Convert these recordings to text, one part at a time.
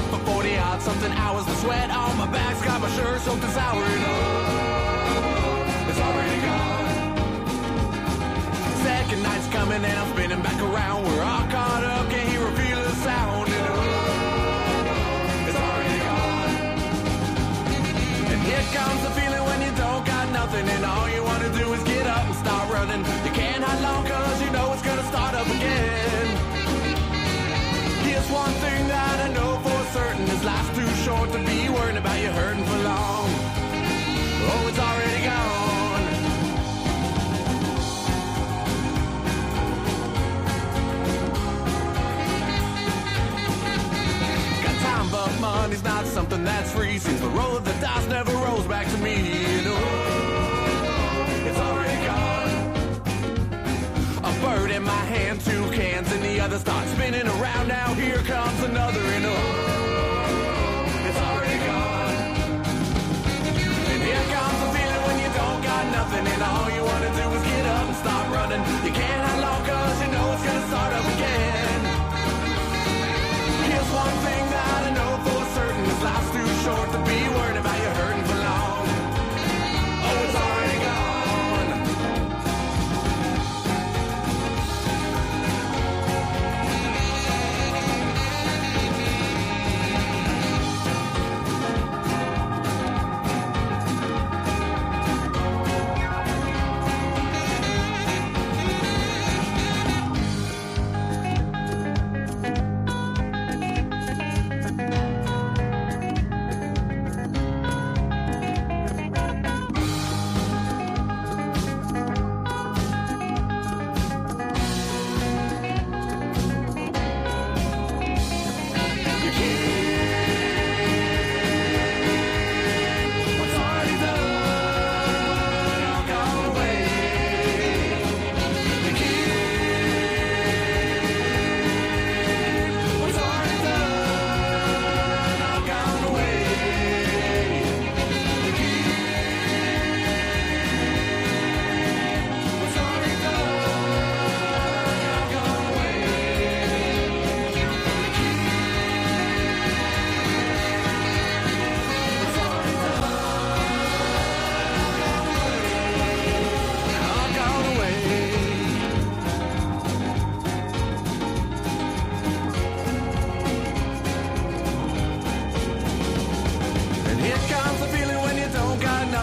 for 40-odd something hours. The sweat on my back's got my shirt soaked and sour. And oh, it's already gone. Second night's coming and I'm spinning back around. We're all caught up, can't hear or feel the sound. And oh, it's already gone. And here comes the feeling when you don't got nothing and all you want to do is get up and start running. You can't hide long cause you know it's gonna start up again. Here's one thing that I know for certain, this life's too short to be worrying about you hurting for long. Oh, it's already gone. Got time but money's not something that's free. Seems the roll of the dice never rolls back to me. You know, it's already gone. A bird in my hand, 2 cans in the other, start spinning around. Now here comes another, and oh, it's already gone. And here comes the feeling when you don't got nothing and all you want to do is get up and start running. You can't hide long cause you know it's gonna start up again. Here's one thing that I know for certain, this life's too short to be worried about you hurting for long. Oh, it's already gone.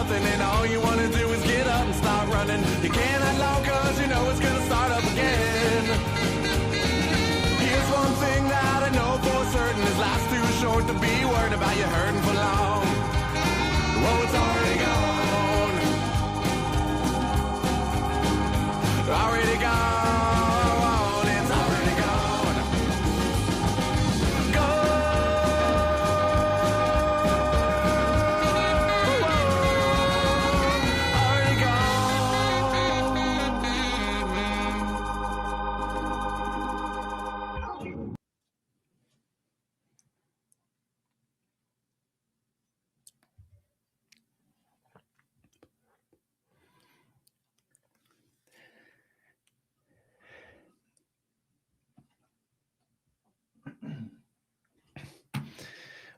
And all you want to do is get up and start running. You can't hide long cause you know it's gonna start up again. Here's one thing that I know for certain, this life's too short to be worried about you hurting for long. Whoa, it's already gone. Already gone. It's already gone. Go.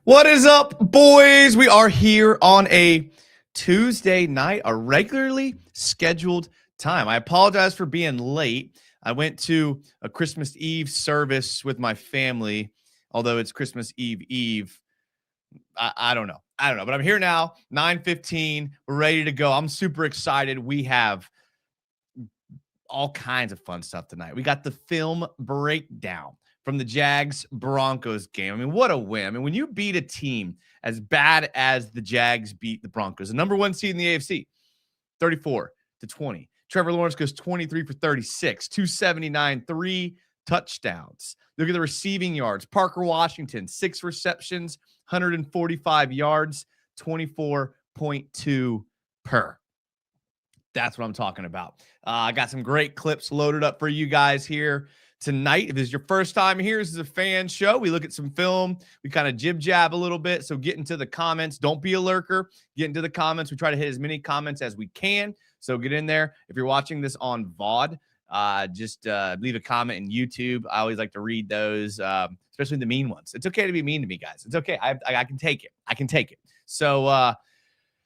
What is up, boys? We are here on a Tuesday night, a regularly scheduled time. I apologize for being late. I went to a Christmas Eve service with my family, although it's Christmas Eve. I don't know. But I'm here now, 9:15. We're ready to go. I'm super excited. We have all kinds of fun stuff tonight. We got the film breakdown from the Jags Broncos game. I mean, what a win. I mean, when you beat a team as bad as the Jags beat the Broncos, the number 1 seed in the AFC, 34-20. Trevor Lawrence goes 23 for 36, 279, 3 touchdowns. Look at the receiving yards. Parker Washington, 6 receptions, 145 yards, 24.2 per. That's what I'm talking about. I got some great clips loaded up for you guys here tonight. If this is your first time here, this is a fan show. We look at some film. We kind of jib-jab a little bit. So get into the comments. Don't be a lurker. Get into the comments. We try to hit as many comments as we can. So get in there. If you're watching this on VOD, just leave a comment in YouTube. I always like to read those, especially the mean ones. It's okay to be mean to me, guys. It's okay. I can take it. I can take it. So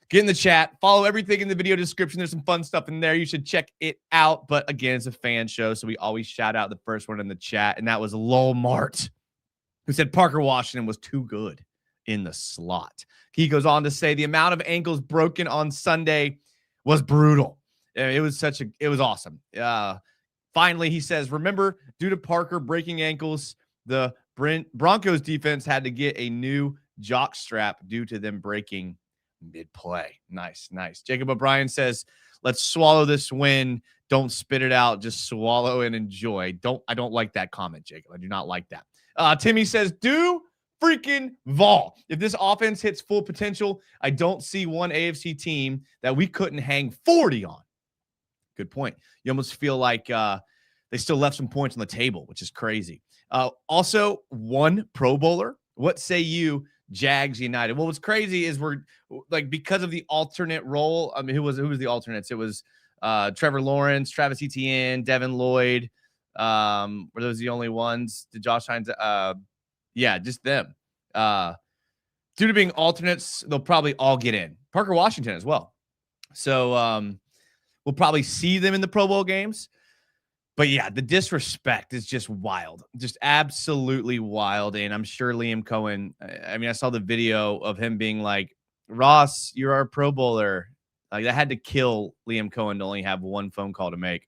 get in the chat. Follow everything in the video description. There's some fun stuff in there. You should check it out. But again, it's a fan show, so we always shout out the first one in the chat, and that was Lowell Mart, who said Parker Washington was too good in the slot. He goes on to say the amount of ankles broken on Sunday was brutal. It was awesome. Finally, he says, remember, due to Parker breaking ankles, the Broncos defense had to get a new jock strap due to them breaking mid-play. Nice. Jacob O'Brien says, let's swallow this win. Don't spit it out. Just swallow and enjoy. I don't like that comment, Jacob. I do not like that. Timmy says, do freaking Vol. If this offense hits full potential, I don't see one AFC team that we couldn't hang 40 on. Good point. You almost feel like they still left some points on the table, which is crazy. Also, one Pro Bowler. What say you, Jags United? Well, what's crazy is we're like, because of the alternate role. I mean, who was the alternates? It was Trevor Lawrence, Travis Etienne, Devin Lloyd. Were those the only ones? Did Josh Hines? Yeah, just them. Due to being alternates, they'll probably all get in. Parker Washington as well. So we'll probably see them in the Pro Bowl games. But yeah, the disrespect is just wild. Just absolutely wild. And I'm sure Liam Cohen, I mean, I saw the video of him being like, Ross, you're our Pro Bowler. Like, that had to kill Liam Cohen to only have one phone call to make.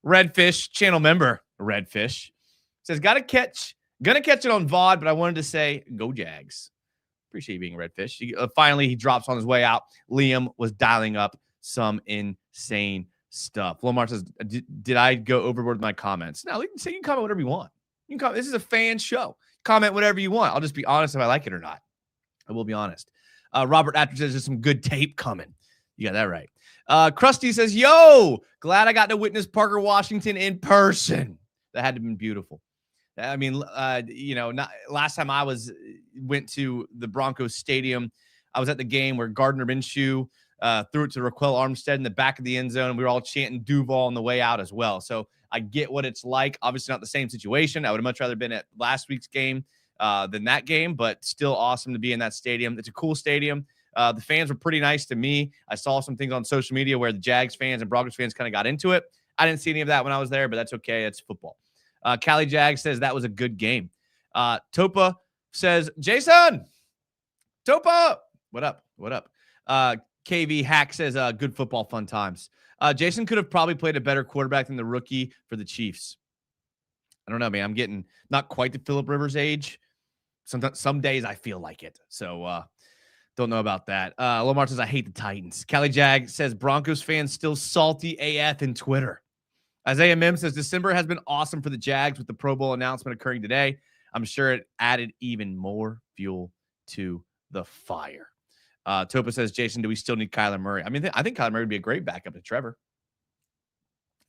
Redfish, channel member, Redfish, says, gonna catch it on VOD, but I wanted to say, go Jags. Appreciate you being Redfish. Finally, he drops on his way out. Liam was dialing up some insane stuff. Lomar says, did I go overboard with my comments? No, you can comment whatever you want. You can comment. This is a fan show. Comment whatever you want. I'll just be honest if I like it or not. I will be honest. Robert Atwood says there's some good tape coming. You got that right. Krusty says, yo, glad I got to witness Parker Washington in person. That had to have been beautiful. I mean, last time I went to the Broncos stadium, I was at the game where Gardner Minshew threw it to Raquel Armstead in the back of the end zone. And we were all chanting Duval on the way out as well. So I get what it's like. Obviously not the same situation. I would have much rather been at last week's game than that game, but still awesome to be in that stadium. It's a cool stadium. The fans were pretty nice to me. I saw some things on social media where the Jags fans and Broncos fans kind of got into it. I didn't see any of that when I was there, but that's okay. It's football. Cali Jag says that was a good game. Topa says, Jason, Topa, what up? KV Hack says, good football, fun times. Jason could have probably played a better quarterback than the rookie for the Chiefs. I don't know, man. I'm getting not quite the Phillip Rivers age. Some days I feel like it. So don't know about that. Lomar says, I hate the Titans. Cali Jag says, Broncos fans still salty AF in Twitter. Isaiah Mim says, December has been awesome for the Jags with the Pro Bowl announcement occurring today. I'm sure it added even more fuel to the fire. Topa says, Jason, do we still need Kyler Murray? I mean, I think Kyler Murray would be a great backup to Trevor.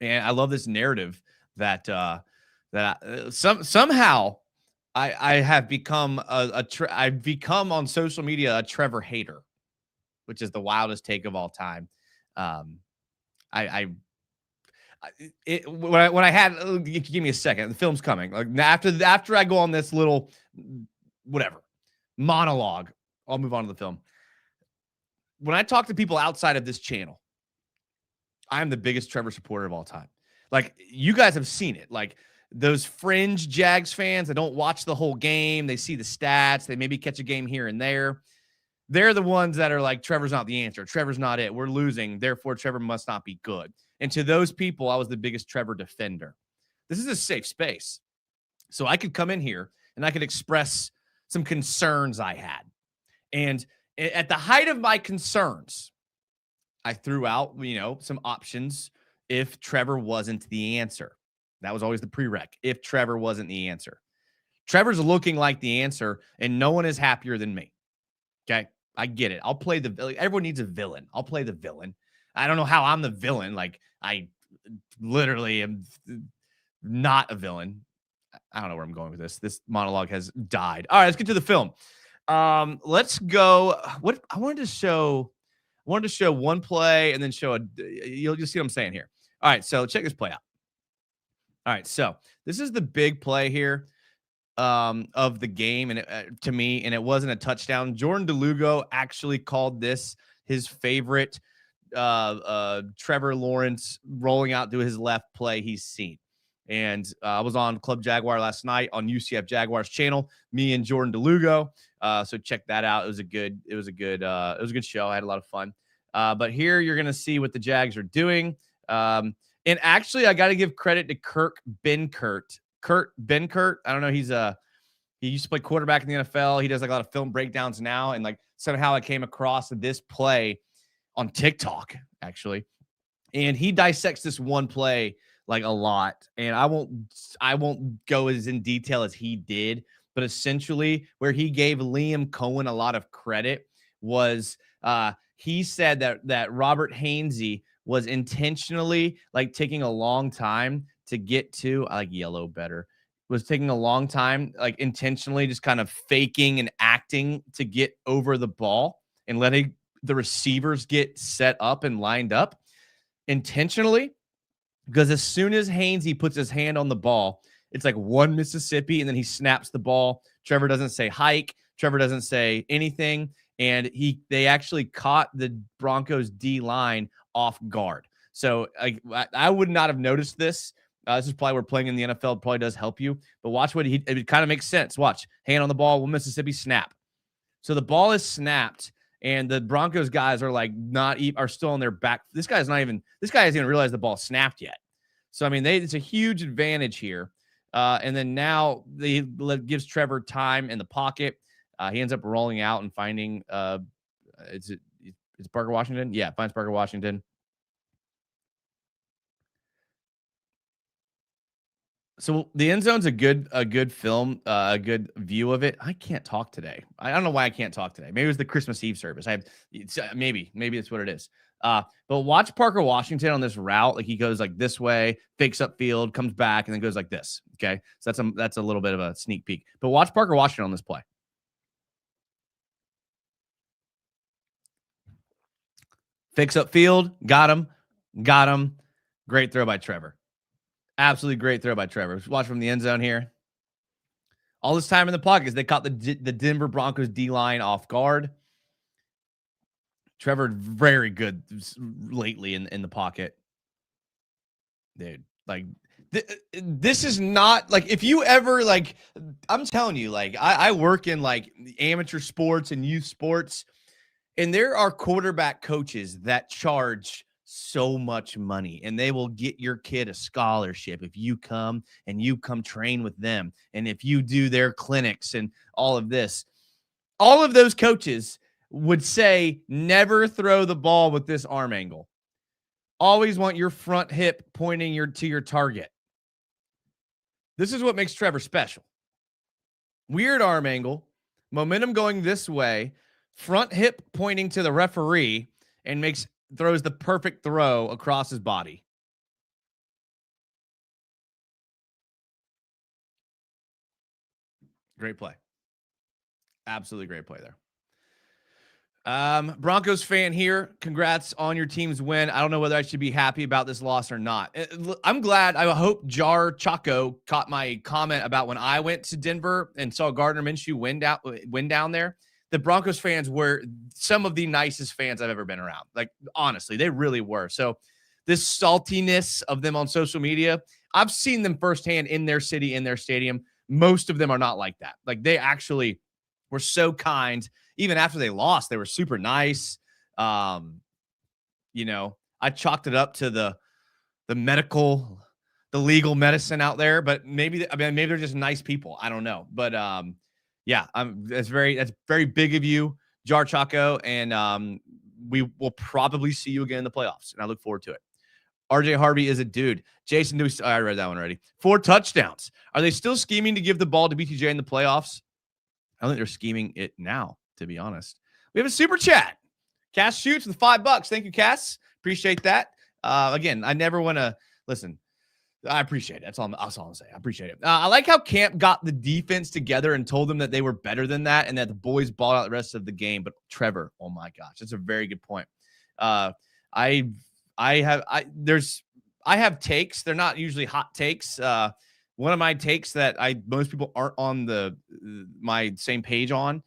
And I love this narrative that somehow I have become I've become on social media a Trevor hater, which is the wildest take of all time. When I had, give me a second. The film's coming. Like after I go on this little whatever monologue, I'll move on to the film. When I talk to people outside of this channel, I'm the biggest Trevor supporter of all time. Like, you guys have seen it. Like, those fringe Jags fans that don't watch the whole game, they see the stats, they maybe catch a game here and there. They're the ones that are like, Trevor's not the answer. Trevor's not it. We're losing. Therefore, Trevor must not be good. And to those people, I was the biggest Trevor defender. This is a safe space. So I could come in here and I could express some concerns I had. And at the height of my concerns, I threw out, some options if Trevor wasn't the answer. That was always the prereq, if Trevor wasn't the answer. Trevor's looking like the answer, and no one is happier than me. Okay? I get it. I'll play everyone needs a villain. I'll play the villain. I don't know how I'm the villain. Like, I literally am not a villain. I don't know where I'm going with this. This monologue has died. All right, let's get to the film. Let's go. What I wanted to show one play and then show you'll see what I'm saying here. All right, so check this play out. All right, so this is the big play here of the game, and to me, and it wasn't a touchdown. Jordan DeLugo actually called this his favorite Trevor Lawrence rolling out to his left play he's seen. And I was on Club Jaguar last night on UCF Jaguars channel, me and Jordan DeLugo. So check that out. It was a good show. I had a lot of fun. But here you're going to see what the Jags are doing. And actually, I got to give credit to Kurt Benkert. I don't know. He used to play quarterback in the NFL. He does like a lot of film breakdowns now. And like somehow I came across this play on TikTok, actually. And he dissects this one play like a lot. And I won't go as in detail as he did, but essentially where he gave Liam Cohen a lot of credit was he said that Robert Hainsey was intentionally like taking a long time to get to, I like yellow better, was taking a long time, like intentionally just kind of faking and acting to get over the ball and letting the receivers get set up and lined up intentionally. Because as soon as Hainsey puts his hand on the ball, it's like one Mississippi, and then he snaps the ball. Trevor doesn't say hike. Trevor doesn't say anything. And they actually caught the Broncos D line off guard. So I would not have noticed this. This is probably where playing in the NFL probably does help you. But watch it kind of makes sense. Watch. Hand on the ball, one Mississippi, snap. So the ball is snapped, and the Broncos guys are like are still on their back. This guy hasn't even realized the ball snapped yet. So, I mean, it's a huge advantage here. And then now gives Trevor time in the pocket. He ends up rolling out and finding it's Parker Washington. Yeah, finds Parker Washington. So the end zone's a good film, a good view of it. I can't talk today. I don't know why I can't talk today. Maybe it was the Christmas Eve service. Maybe that's what it is. But watch Parker Washington on this route. Like he goes like this way, fakes up field, comes back, and then goes like this. Okay, so that's a little bit of a sneak peek. But watch Parker Washington on this play. Fakes up field, got him. Great throw by Trevor. Absolutely great throw by Trevor. Watch from the end zone here. All this time in the pockets, they caught the Denver Broncos D-line off guard. Trevor, very good lately in the pocket. Dude, like, this is not, like, if you ever, like, I'm telling you, like, I work in, like, amateur sports and youth sports, and there are quarterback coaches that charge so much money, and they will get your kid a scholarship if you come train with them, and if you do their clinics and all of this. All of those coaches would say never throw the ball with this arm angle. Always want your front hip pointing to your target. This is what makes Trevor special. Weird arm angle, momentum going this way, front hip pointing to the referee, and throws the perfect throw across his body. Great play. Absolutely great play there. Broncos fan here. Congrats on your team's win. I don't know whether I should be happy about this loss or not. I'm glad. I hope Jar Chaco caught my comment about when I went to Denver and saw Gardner Minshew win down there. The Broncos fans were some of the nicest fans I've ever been around. Like, honestly, they really were. So this saltiness of them on social media, I've seen them firsthand in their city, in their stadium. Most of them are not like that. Like, they actually were so kind. Even after they lost, they were super nice. I chalked it up to the legal medicine out there, but maybe they're just nice people. I don't know. But that's very big of you, Jar Chaco, and we will probably see you again in the playoffs, and I look forward to it. RJ Harvey is a dude. Jason Dewey, I read that one already. 4 touchdowns. Are they still scheming to give the ball to BTJ in the playoffs? I don't think they're scheming it now, to be honest. We have a super chat. Cass shoots with $5. Thank you, Cass. Appreciate that. Again, I never want to listen. I appreciate it. That's all I'm saying. I appreciate it. I like how Camp got the defense together and told them that they were better than that and that the boys balled out the rest of the game. But Trevor, oh my gosh, that's a very good point. There's I have takes. They're not usually hot takes. One of my takes that most people aren't on my same page on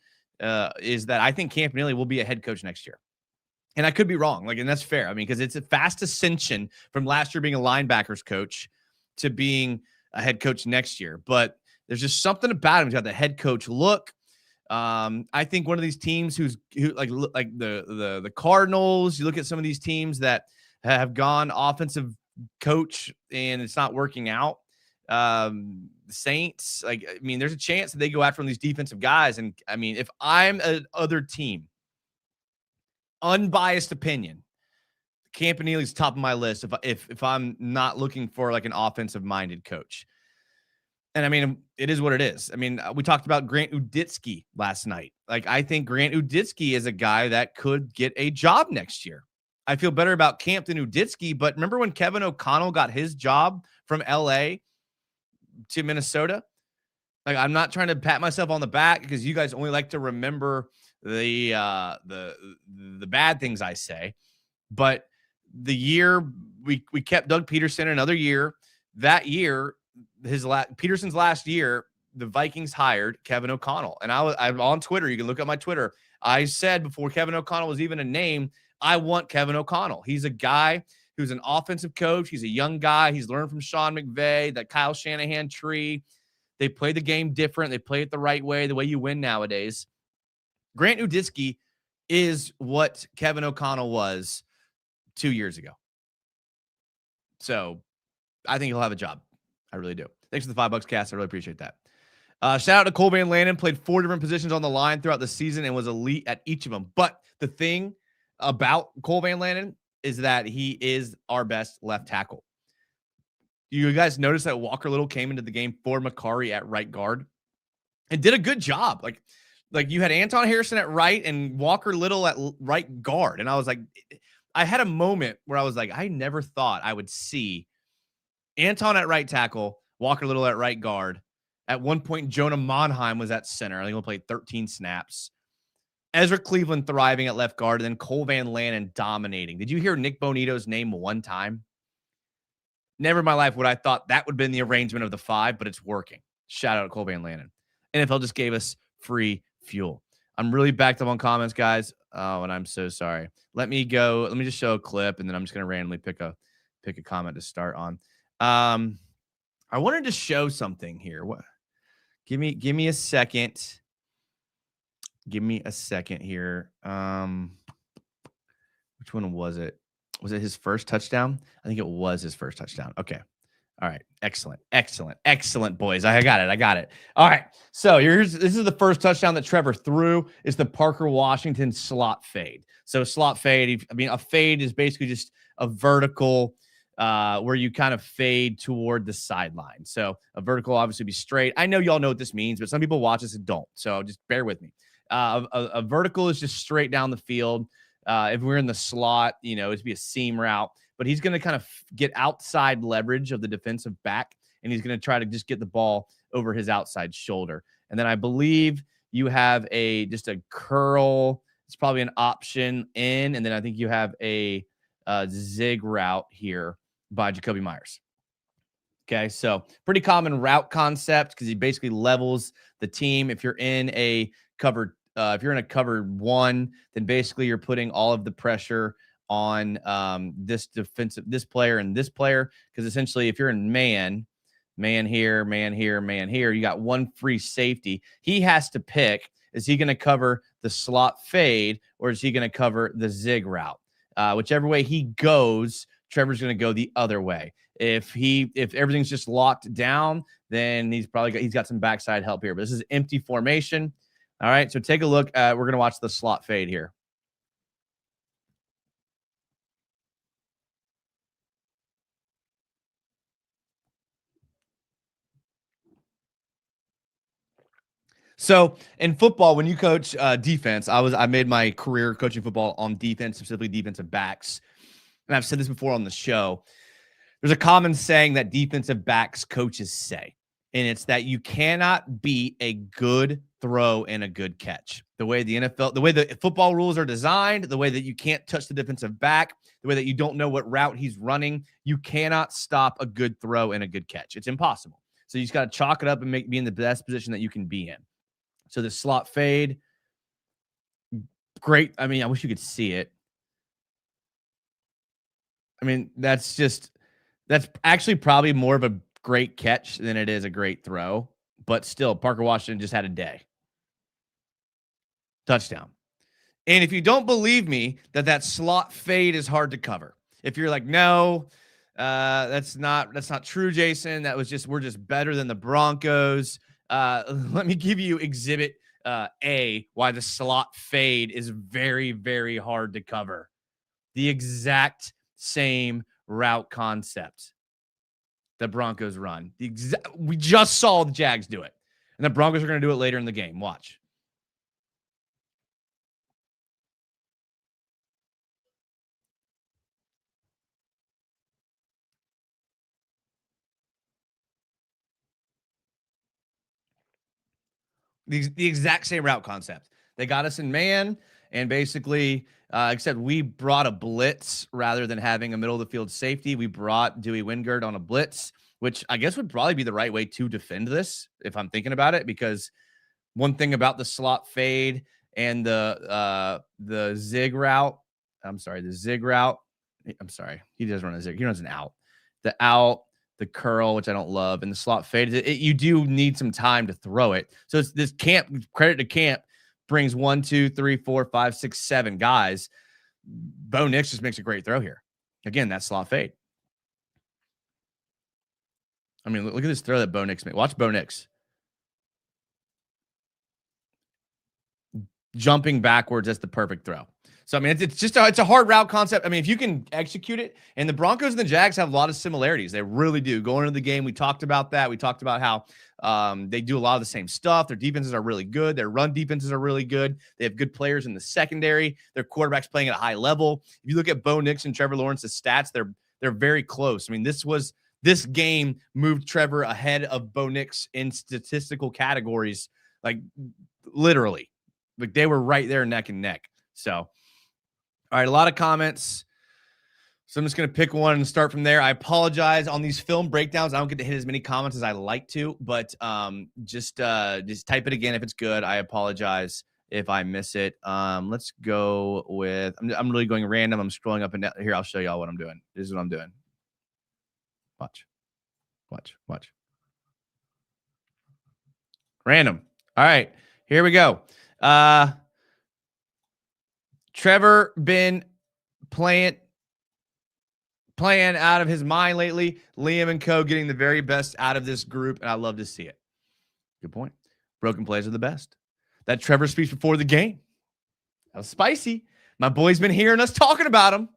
is that I think Camp Neely will be a head coach next year. And I could be wrong. And that's fair. I mean, because it's a fast ascension from last year being a linebackers coach to being a head coach next year. But there's just something about him. He's got the head coach look. I think one of these teams who like the Cardinals, you look at some of these teams that have gone offensive coach and it's not working out. The Saints, there's a chance that they go after these defensive guys. And I mean, if I'm another team, unbiased opinion, Campanelli's top of my list if I'm not looking for like an offensive minded coach. And I mean, it is what it is. I mean, we talked about Grant Uditsky last night. I think Grant Uditsky is a guy that could get a job next year. I feel better about Camp than Uditsky, but remember when Kevin O'Connell got his job from LA to Minnesota? I'm not trying to pat myself on the back because you guys only like to remember the bad things I say. But the year we kept Doug Peterson another year, that year, Peterson's last year, the Vikings hired Kevin O'Connell. And I'm on Twitter. You can look at my Twitter. I said before Kevin O'Connell was even a name, I want Kevin O'Connell. He's a guy who's an offensive coach. He's a young guy. He's learned from Sean McVay, that Kyle Shanahan tree. They play the game different. They play it the right way, the way you win nowadays. Grant Uditsky is what Kevin O'Connell was 2 years ago. So I think he'll have a job. I really do. Thanks for the $5 cast. I really appreciate that. Shout out to Cole Van Lannon. Played 4 different positions on the line throughout the season and was elite at each of them. But the thing about Cole Van Lannon is that he is our best left tackle. You guys notice that Walker Little came into the game for Macari at right guard and did a good job. Like you had Anton Harrison at right and Walker Little at right guard. And I was like, I had a moment where I was like, I never thought I would see Anton at right tackle, Walker Little at right guard. At one point, Jonah Monheim was at center. I think he played 13 snaps. Ezra Cleveland thriving at left guard, and then Cole Van Lannon dominating. Did you hear Nick Bonito's name one time? Never in my life would I thought that would have been the arrangement of the 5, but it's working. Shout out to Cole Van Lannon. NFL just gave us free fuel. I'm really backed up on comments, guys. Oh, and I'm so sorry. Let me go. Let me just show a clip, and then I'm just going to randomly pick a comment to start on. I wanted to show something here. What? Give me a second. Give me a second here. Which one was it? Was it his first touchdown? I think it was his first touchdown. Okay. All right. Excellent, boys. I got it. All right. So this is the first touchdown that Trevor threw. It's the Parker Washington slot fade. So slot fade, a fade is basically just a vertical where you kind of fade toward the sideline. So a vertical obviously be straight. I know y'all know what this means, but some people watch this and don't. So just bear with me. A vertical is just straight down the field. If we're in the slot, it'd be a seam route. But he's going to kind of get outside leverage of the defensive back, and he's going to try to just get the ball over his outside shoulder. And then I believe you have just a curl. It's probably an option in, and then I think you have a zig route here by Jacoby Myers. Okay, so pretty common route concept because he basically levels the team. If you're in a cover, cover 1, then basically you're putting all of the pressure on this player and this player, because essentially if you're in man here, you got one free safety. He has to pick, is he going to cover the slot fade or is he going to cover the zig route? Whichever way he goes, Trevor's going to go the other way. If everything's just locked down, then he's got some backside help here. But this is empty formation. All right, so take a look. We're going to watch the slot fade here. So in football, when you coach defense, I made my career coaching football on defense, specifically defensive backs. And I've said this before on the show. There's a common saying that defensive backs coaches say, and it's that you cannot be a good throw and a good catch. The way the NFL, the way the football rules are designed, the way that you can't touch the defensive back, the way that you don't know what route he's running, you cannot stop a good throw and a good catch. It's impossible. So you just got to chalk it up and be in the best position that you can be in. So the slot fade, great. I mean, I wish you could see it. I mean, that's actually probably more of a great catch than it is a great throw. But still, Parker Washington just had a day. Touchdown. And if you don't believe me that slot fade is hard to cover, if you're like, no, that's not true, Jason. We're just better than the Broncos. Let me give you exhibit A, why the slot fade is very, very hard to cover. The exact same route concept the Broncos run. We just saw the Jags do it. And the Broncos are going to do it later in the game. Watch. The exact same route concept. They got us in man, and basically, except we brought a blitz rather than having a middle of the field safety. We brought Dewey Wingard on a blitz, which I guess would probably be the right way to defend this if I'm thinking about it, because one thing about the slot fade and the zig route, he does run a zig. He runs an out. The out, the curl, which I don't love, and the slot fade. You do need some time to throw it. So it's this camp, credit to camp, brings 1, 2, 3, 4, 5, 6, 7 guys. Bo Nix just makes a great throw here. Again, that slot fade. I mean, look at this throw that Bo Nix made. Watch Bo Nix. Jumping backwards, that's the perfect throw. So, I mean, it's a hard route concept. I mean, if you can execute it, and the Broncos and the Jags have a lot of similarities. They really do. Going into the game, we talked about that. We talked about how they do a lot of the same stuff. Their defenses are really good. Their run defenses are really good. They have good players in the secondary. Their quarterback's playing at a high level. If you look at Bo Nix and Trevor Lawrence's stats, they're very close. I mean, this game moved Trevor ahead of Bo Nix in statistical categories, like literally. Like they were right there neck and neck. So, all right, a lot of comments. So I'm just going to pick one and start from there. I apologize on these film breakdowns. I don't get to hit as many comments as I like to, but just type it again if it's good. I apologize if I miss it. Let's go with, I'm really going random. I'm scrolling up and down here. I'll show y'all what I'm doing. This is what I'm doing. Watch. Random. All right, here we go. Trevor been playing out of his mind lately. Liam and co getting the very best out of this group, and I love to see it. Good point. Broken plays are the best. That Trevor speech before the game, that was spicy. My boy's been hearing us talking about him.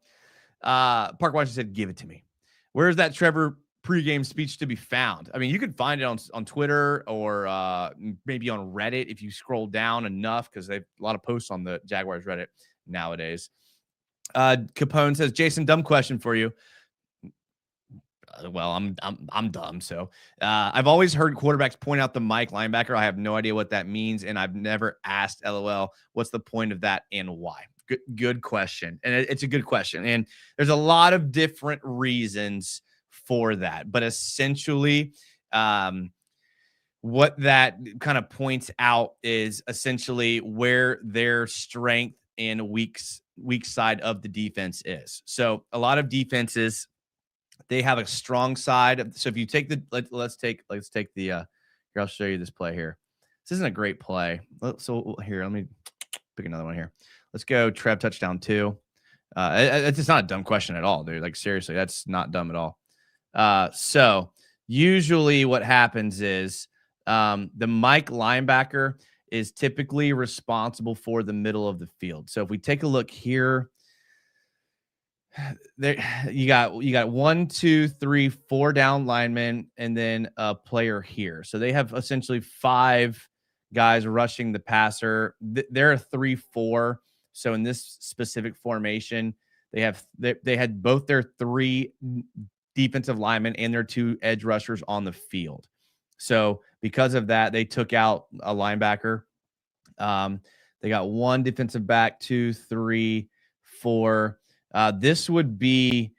Park Washington said, give it to me. Where's that Trevor pregame speech to be found? I mean, you can find it on Twitter or maybe on Reddit if you scroll down enough, because they have a lot of posts on the Jaguars Reddit nowadays. Capone says, Jason, dumb question for you. Well, I'm dumb. So I've always heard quarterbacks point out the Mike linebacker. I have no idea what that means, and I've never asked LOL what's the point of that and why. Good question, and it's a good question, and there's a lot of different reasons for that, but essentially what that kind of points out is essentially where their strength and weak side of the defense is. So a lot of defenses, they have a strong side. So if you take let's take the here, I'll show you this play here. This isn't a great play. So here, let me pick another one here. Let's go Trev touchdown 2. It's not a dumb question at all, dude. Like seriously, that's not dumb at all. So usually what happens is the Mike linebacker is typically responsible for the middle of the field. So if we take a look here, there you got 1, 2, 3, 4 down linemen and then a player here. So they have essentially 5 guys rushing the passer. They're a 3-4. So in this specific formation, they had both their 3 defensive linemen and their 2 edge rushers on the field. So because of that, they took out a linebacker They got one defensive back, 2, 3, 4. This would be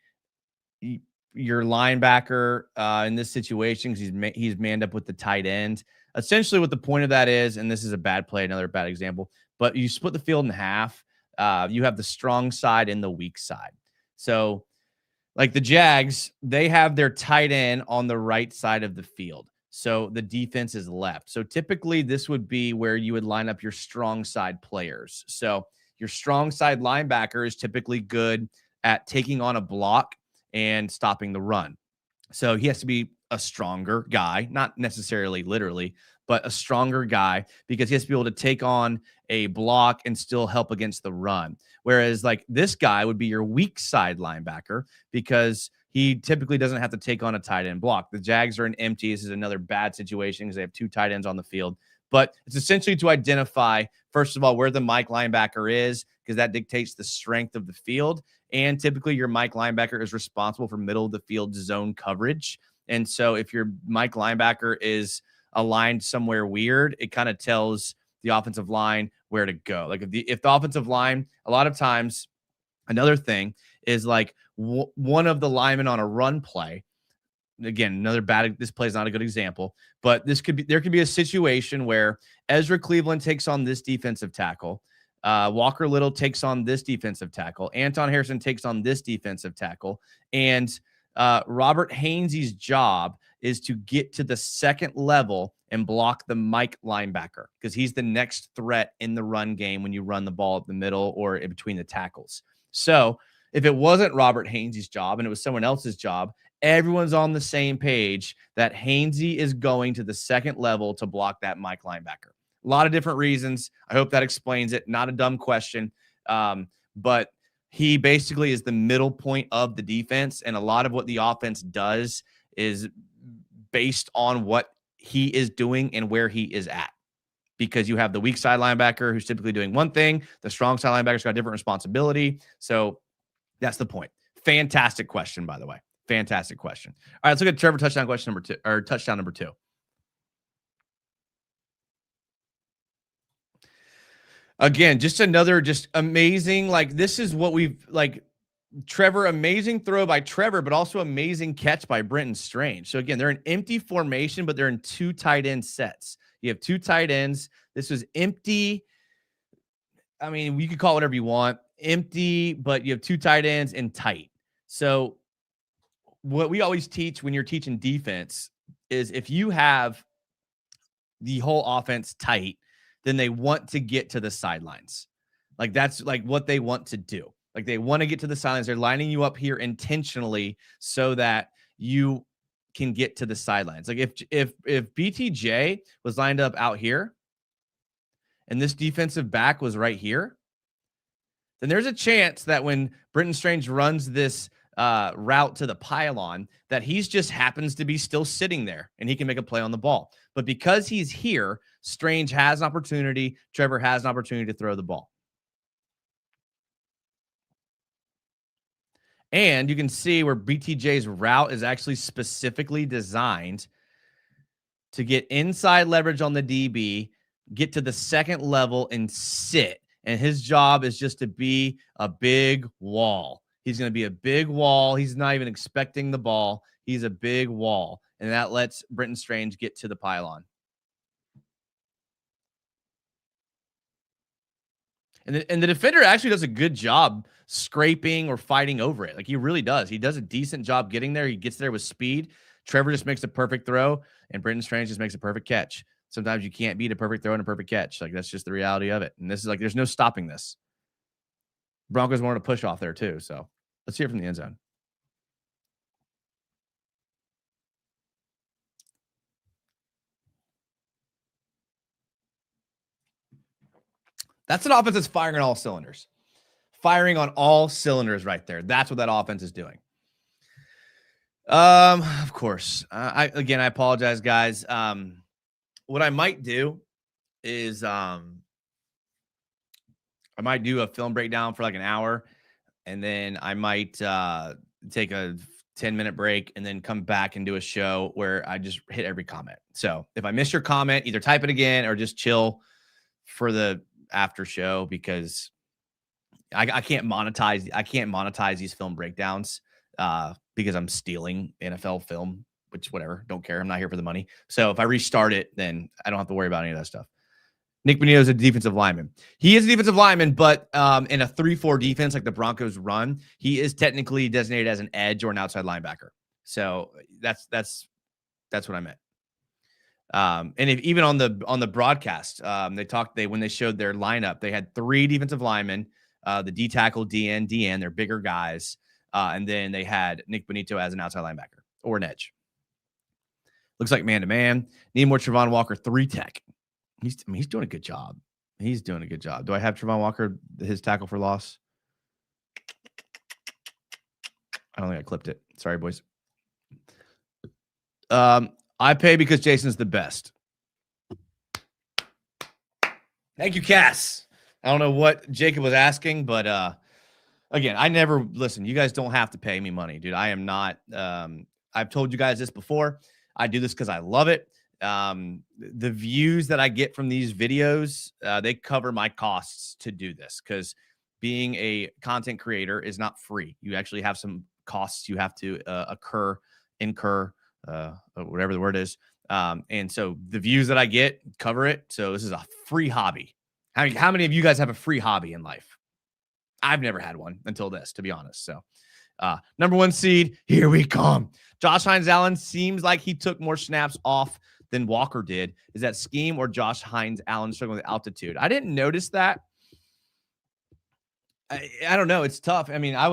your linebacker in this situation because he's manned up with the tight end. Essentially, what the point of that is, and this is a bad play, another bad example, but you split the field in half. You have the strong side and the weak side. So, like the Jags, they have their tight end on the right side of the field. So the defense is left. So typically, this would be where you would line up your strong side players. So your strong side linebacker is typically good at taking on a block and stopping the run. So he has to be a stronger guy, not necessarily literally, but a stronger guy because he has to be able to take on a block and still help against the run. Whereas like this guy would be your weak side linebacker because he typically doesn't have to take on a tight end block. The Jags are an empty. This is another bad situation because they have two tight ends on the field. But it's essentially to identify, first of all, where the Mike linebacker is because that dictates the strength of the field. And typically your Mike linebacker is responsible for middle of the field zone coverage. And so if your Mike linebacker is aligned somewhere weird, it kind of tells the offensive line where to go. Like if the offensive line, a lot of times, another thing is like one of the linemen on a run play. Again, another bad, this play is not a good example, but there could be a situation where Ezra Cleveland takes on this defensive tackle. Walker Little takes on this defensive tackle. Anton Harrison takes on this defensive tackle. And Robert Hainsey's job is to get to the second level and block the Mike linebacker because he's the next threat in the run game when you run the ball up the middle or in between the tackles. So if it wasn't Robert Hainsey's job and it was someone else's job, everyone's on the same page that Hainsey is going to the second level to block that Mike linebacker. A lot of different reasons. I hope that explains it. Not a dumb question. But he basically is the middle point of the defense. And a lot of what the offense does is based on what he is doing and where he is at. Because you have the weak side linebacker who's typically doing one thing. The strong side linebacker's got a different responsibility. So that's the point. Fantastic question, by the way. Fantastic question. All right, let's look at Trevor touchdown number 2. Again, just another amazing, like this is what we've like Trevor, amazing throw by Trevor, but also amazing catch by Brenton Strange. So again, they're an empty formation, but they're in two tight end sets. You have two tight ends. This was empty. I mean, you could call it whatever you want. Empty, but you have two tight ends and tight. So what we always teach when you're teaching defense is if you have the whole offense tight, then they want to get to the sidelines. Like that's like what they want to do. Like they want to get to the sidelines. They're lining you up here intentionally so that you can get to the sidelines. Like if BTJ was lined up out here and this defensive back was right here, then there's a chance that when Brenton Strange runs this route to the pylon, that he's just happens to be still sitting there and he can make a play on the ball. But because he's here, Strange has an opportunity. Trevor has an opportunity to throw the ball. And you can see where BTJ's route is actually specifically designed to get inside leverage on the DB, get to the second level and sit. And his job is just to be a big wall. He's going to be a big wall. He's not even expecting the ball. He's a big wall. And that lets Brenton Strange get to the pylon. And the defender actually does a good job scraping or fighting over it. Like he really does. He does a decent job getting there. He gets there with speed. Trevor just makes a perfect throw, and Brenton Strange just makes a perfect catch. Sometimes you can't beat a perfect throw and a perfect catch. Like that's just the reality of it. And this is like, there's no stopping this. Broncos wanted to push off there too. So let's hear it from the end zone. That's an offense that's firing on all cylinders. Firing on all cylinders right there. That's what that offense is doing. Of course. I apologize, guys. What I might do is I might do a film breakdown for like an hour, and then I might take a 10-minute break and then come back and do a show where I just hit every comment. So if I miss your comment, either type it again or just chill for the after show because I can't monetize these film breakdowns because I'm stealing NFL film, which whatever, don't care. I'm not here for the money. So if I restart it, then I don't have to worry about any of that stuff. Nick Bonito is a defensive lineman. He is a defensive lineman, but in a 3-4 defense like the Broncos run, he is technically designated as an edge or an outside linebacker. So that's what I meant. And if even on the broadcast, when they showed their lineup, they had 3 defensive linemen, the D tackle, DN, they're bigger guys. And then they had Nick Bonito as an outside linebacker or an edge. Looks like man-to-man. Need more Travon Walker 3-tech. He's doing a good job. He's doing a good job. Do I have Travon Walker, his tackle for loss? I don't think I clipped it. Sorry, boys. I pay because Jason's the best. Thank you, Cass. I don't know what Jacob was asking, but again, I never listen. You guys don't have to pay me money, dude. I am not. I've told you guys this before. I do this because I love it. The views that I get from these videos, they cover my costs to do this because being a content creator is not free. You actually have some costs you have to incur, whatever the word is. And so the views that I get cover it. So this is a free hobby. How many of you guys have a free hobby in life? I've never had one until this, to be honest. So number 1 seed, here we come. Josh Hines-Allen seems like he took more snaps off than Walker did. Is that scheme or Josh Hines-Allen struggling with altitude? I didn't notice that. I don't know. It's tough. I mean, I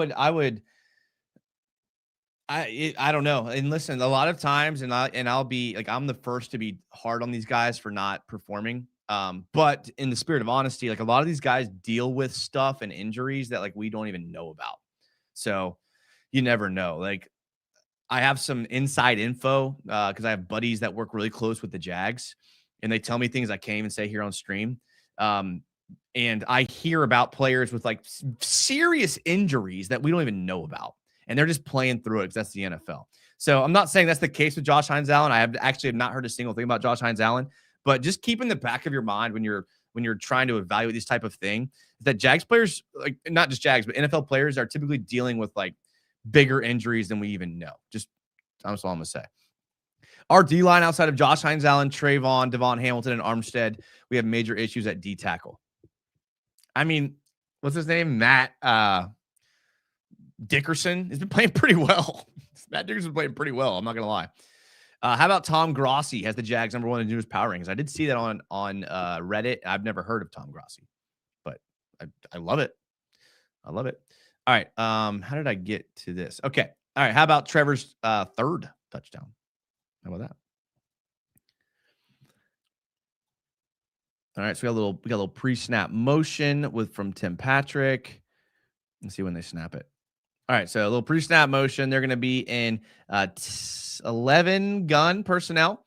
don't know. And listen, a lot of times, and I'll be like, I'm the first to be hard on these guys for not performing. But in the spirit of honesty, like a lot of these guys deal with stuff and injuries that like we don't even know about. So you never know. Like I have some inside info because I have buddies that work really close with the Jags, and they tell me things I can't even say here on stream. And I hear about players with like serious injuries that we don't even know about, and they're just playing through it because that's the NFL. So I'm not saying that's the case with Josh Hines-Allen. I have not heard a single thing about Josh Hines-Allen, but just keep in the back of your mind when you're trying to evaluate this type of thing that Jags players, like not just Jags, but NFL players are typically dealing with like bigger injuries than we even know. That's all I'm gonna say. Our D-line outside of Josh Hines-Allen, Trayvon, Devon Hamilton, and Armstead, we have major issues at D tackle. I mean, what's his name? Matt Dickerson has been playing pretty well. Matt Dickerson's been playing pretty well. I'm not gonna lie. How about Tom Grossi has the Jags number 1 in newest power rankings? I did see that on Reddit. I've never heard of Tom Grossi, but I love it. I love it. All right. How did I get to this? Okay. All right. How about Trevor's 3rd touchdown? How about that? All right. So we got a little pre-snap motion from Tim Patrick. Let's see when they snap it. All right. So a little pre-snap motion. They're going to be in 11 gun personnel.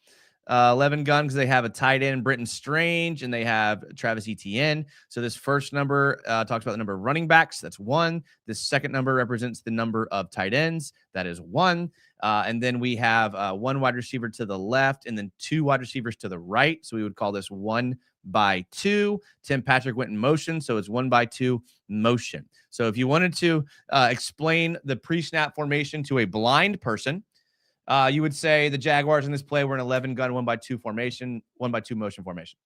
11 gun because they have a tight end, Britton Strange, and they have Travis Etienne. So this first number talks about the number of running backs. That's 1. This second number represents the number of tight ends. That is 1. And then we have 1 wide receiver to the left and then 2 wide receivers to the right. So we would call this 1x2. Tim Patrick went in motion, so it's 1x2 motion. So if you wanted to explain the pre-snap formation to a blind person, you would say the Jaguars in this play were an 11 gun 1x2 formation, 1x2 motion formation.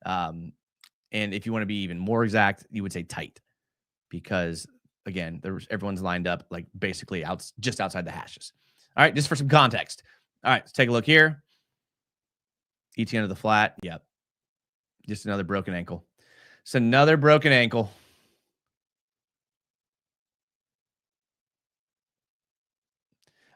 And if you want to be even more exact, you would say tight because again, everyone's lined up like basically just outside the hashes. All right, just for some context. All right, let's take a look here. ETN of the flat. Yep. Just another broken ankle. It's another broken ankle.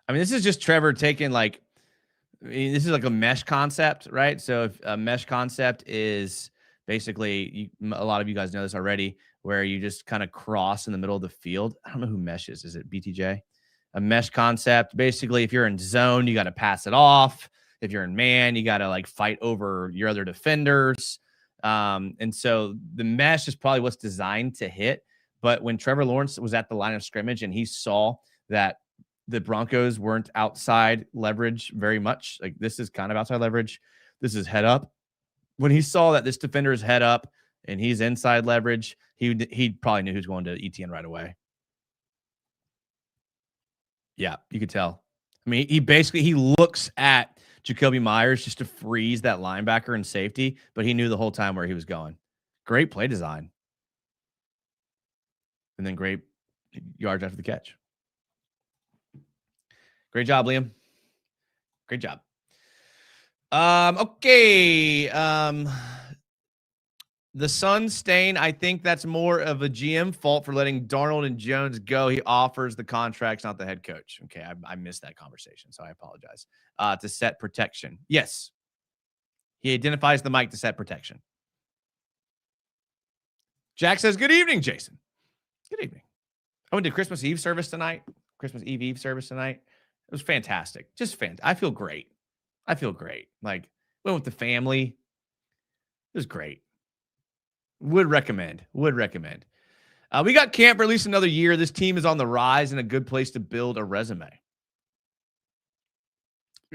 I mean, this is just Trevor taking this is like a mesh concept, right? So if a mesh concept is basically, a lot of you guys know this already, where you just kind of cross in the middle of the field. I don't know who mesh is. Is it BTJ? A mesh concept. Basically, if you're in zone, you got to pass it off. If you're in man, you got to like fight over your other defenders. And so the mesh is probably what's designed to hit. But when Trevor Lawrence was at the line of scrimmage and he saw that the Broncos weren't outside leverage very much. Like this is kind of outside leverage. This is head up. When he saw that this defender is head up and he's inside leverage, he probably knew he was going to ETN right away. Yeah, you could tell. I mean, he looks at Jacoby Myers just to freeze that linebacker and safety, but he knew the whole time where he was going. Great play design. And then great yards after the catch. Great job, Liam. Great job. Okay. The Sun stain, I think that's more of a GM fault for letting Darnold and Jones go. He offers the contracts, not the head coach. Okay, I missed that conversation, so I apologize. To set protection. Yes. He identifies the mic to set protection. Jack says, good evening, Jason. Good evening. I went to Christmas Eve service tonight. It was fantastic. Just fantastic. I feel great. Like, went with the family. It was great. Would recommend. We got camp for at least another year. This team is on the rise and a good place to build a resume.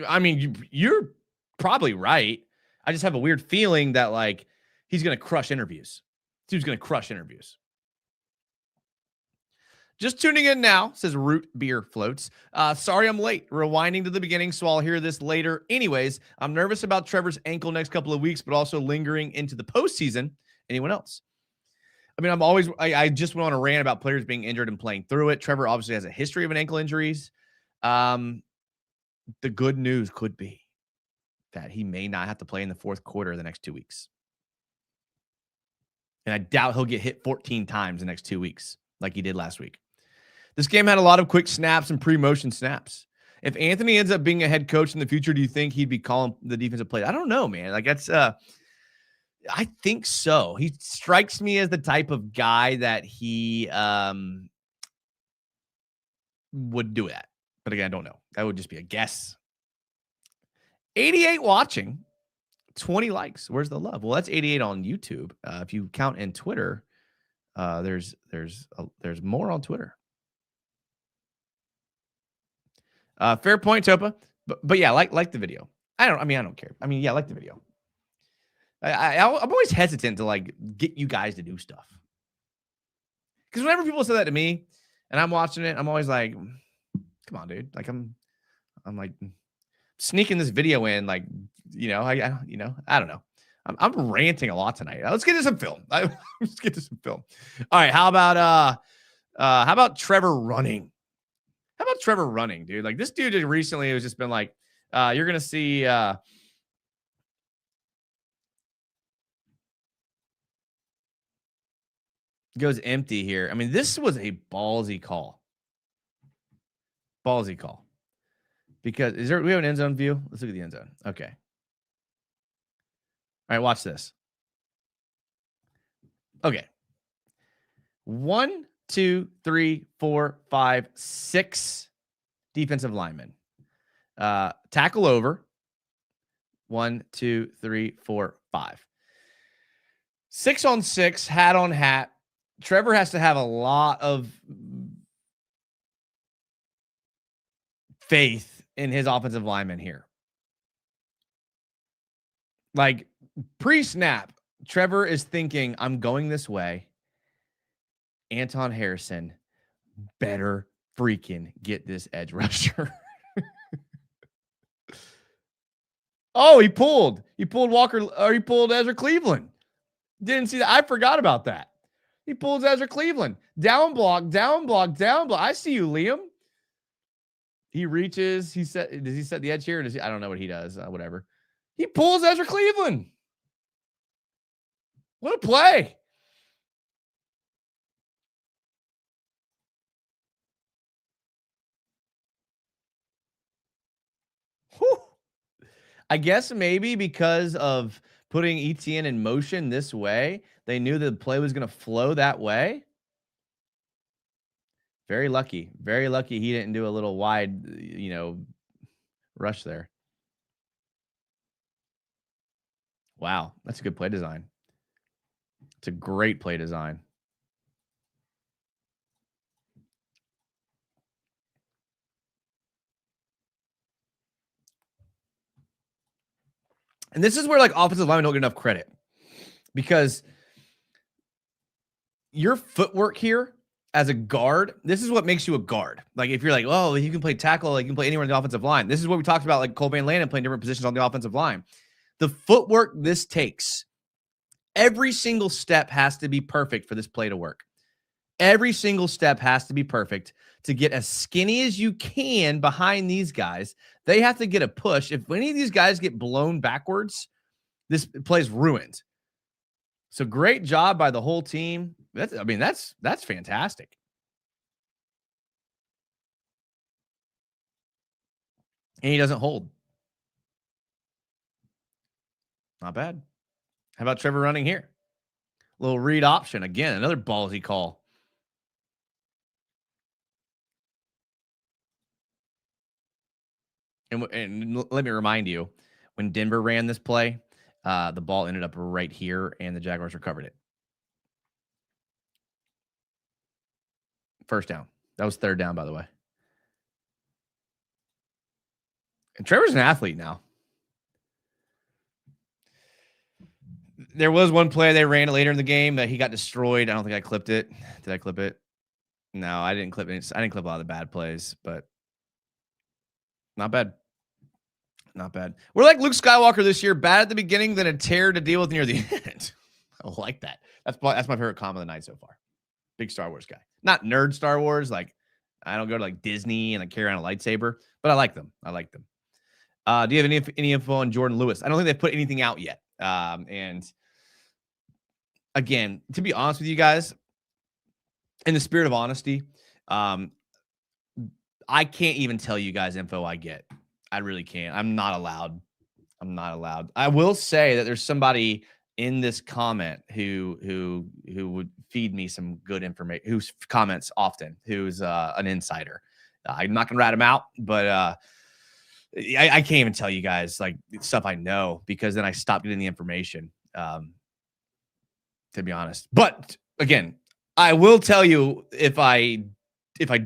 I mean, you're probably right. I just have a weird feeling that, like, he's going to crush interviews. Dude's going to crush interviews. Just tuning in now, says Root Beer Floats. Sorry I'm late. Rewinding to the beginning, so I'll hear this later. Anyways, I'm nervous about Trevor's ankle next couple of weeks, but also lingering into the postseason. Anyone else? I mean, I just went on a rant about players being injured and playing through it. Trevor obviously has a history of an ankle injuries. The good news could be that he may not have to play in the fourth quarter of the next 2 weeks. And I doubt he'll get hit 14 times the next 2 weeks like he did last week. This game had a lot of quick snaps and pre-motion snaps. If Anthony ends up being a head coach in the future, do you think he'd be calling the defensive plays? I don't know, man. Like, that's I think so. He strikes me as the type of guy that he would do that. But again, I don't know. That would just be a guess. 88 watching, 20 likes. Where's the love? Well, that's 88 on YouTube. If you count in Twitter, there's more on Twitter. Fair point, Topa. But yeah, like the video. I don't care. I mean, yeah, like the video. I'm always hesitant to, like, get you guys to do stuff. Because whenever people say that to me and I'm watching it, I'm always like, come on, dude. Like, I'm like sneaking this video in, like, I don't know. I'm ranting a lot tonight. Let's get to some film. Let's get to some film. All right. How about Trevor running? How about Trevor running, dude? Like, this dude recently has just been like, you're going to see, goes empty here. I mean, this was a ballsy call. Because we have an end zone view? Let's look at the end zone. Okay. All right, watch this. Okay. 1, 2, 3, 4, 5, 6 defensive linemen. Tackle over. 1, 2, 3, 4, 5. 6 on 6, hat on hat. Trevor has to have a lot of faith in his offensive lineman here. Like, pre-snap, Trevor is thinking, I'm going this way. Anton Harrison better freaking get this edge rusher. Oh, he pulled Walker, or he pulled Ezra Cleveland. Didn't see that. I forgot about that. He pulls Ezra Cleveland. Down block. I see you, Liam. He reaches. Does he set the edge here? Or I don't know what he does. Whatever. He pulls Ezra Cleveland. What a play. Whew. I guess maybe because of putting ETN in motion this way, they knew the play was going to flow that way. Very lucky. Very lucky he didn't do a little wide, rush there. Wow, that's a good play design. It's a great play design. And this is where like offensive linemen don't get enough credit because your footwork here as a guard, this is what makes you a guard. Like if you're like, oh, you can play tackle, like you can play anywhere in the offensive line. This is what we talked about, like Cole Van Lannon playing different positions on the offensive line. The footwork this takes, every single step has to be perfect for this play to work. Every single step has to be perfect to get as skinny as you can behind these guys. They have to get a push. If any of these guys get blown backwards, this play's ruined. So great job by the whole team. That's fantastic. And he doesn't hold. Not bad. How about Trevor running here? Little read option. Again, another ballsy call. And let me remind you, when Denver ran this play, the ball ended up right here, and the Jaguars recovered it. First down. That was third down, by the way. And Trevor's an athlete now. There was one play they ran later in the game that he got destroyed. I don't think I clipped it. Did I clip it? No, I didn't clip it. I didn't clip a lot of the bad plays, but not bad. Not bad. We're like Luke Skywalker this year. Bad at the beginning, then a tear to deal with near the end. I like that. That's my favorite comment of the night so far. Big Star Wars guy. Not nerd Star Wars. Like, I don't go to like Disney and like carry around a lightsaber, but I like them. Do you have any info on Jordan Lewis? I don't think they've put anything out yet. And again, to be honest with you guys, in the spirit of honesty, I can't even tell you guys info I get. I really can't. I'm not allowed. I will say that there's somebody in this comment who would feed me some good information, who comments often, who's an insider. I'm not going to rat him out, but I can't even tell you guys like stuff I know because then I stopped getting the information, to be honest. But again, I will tell you if I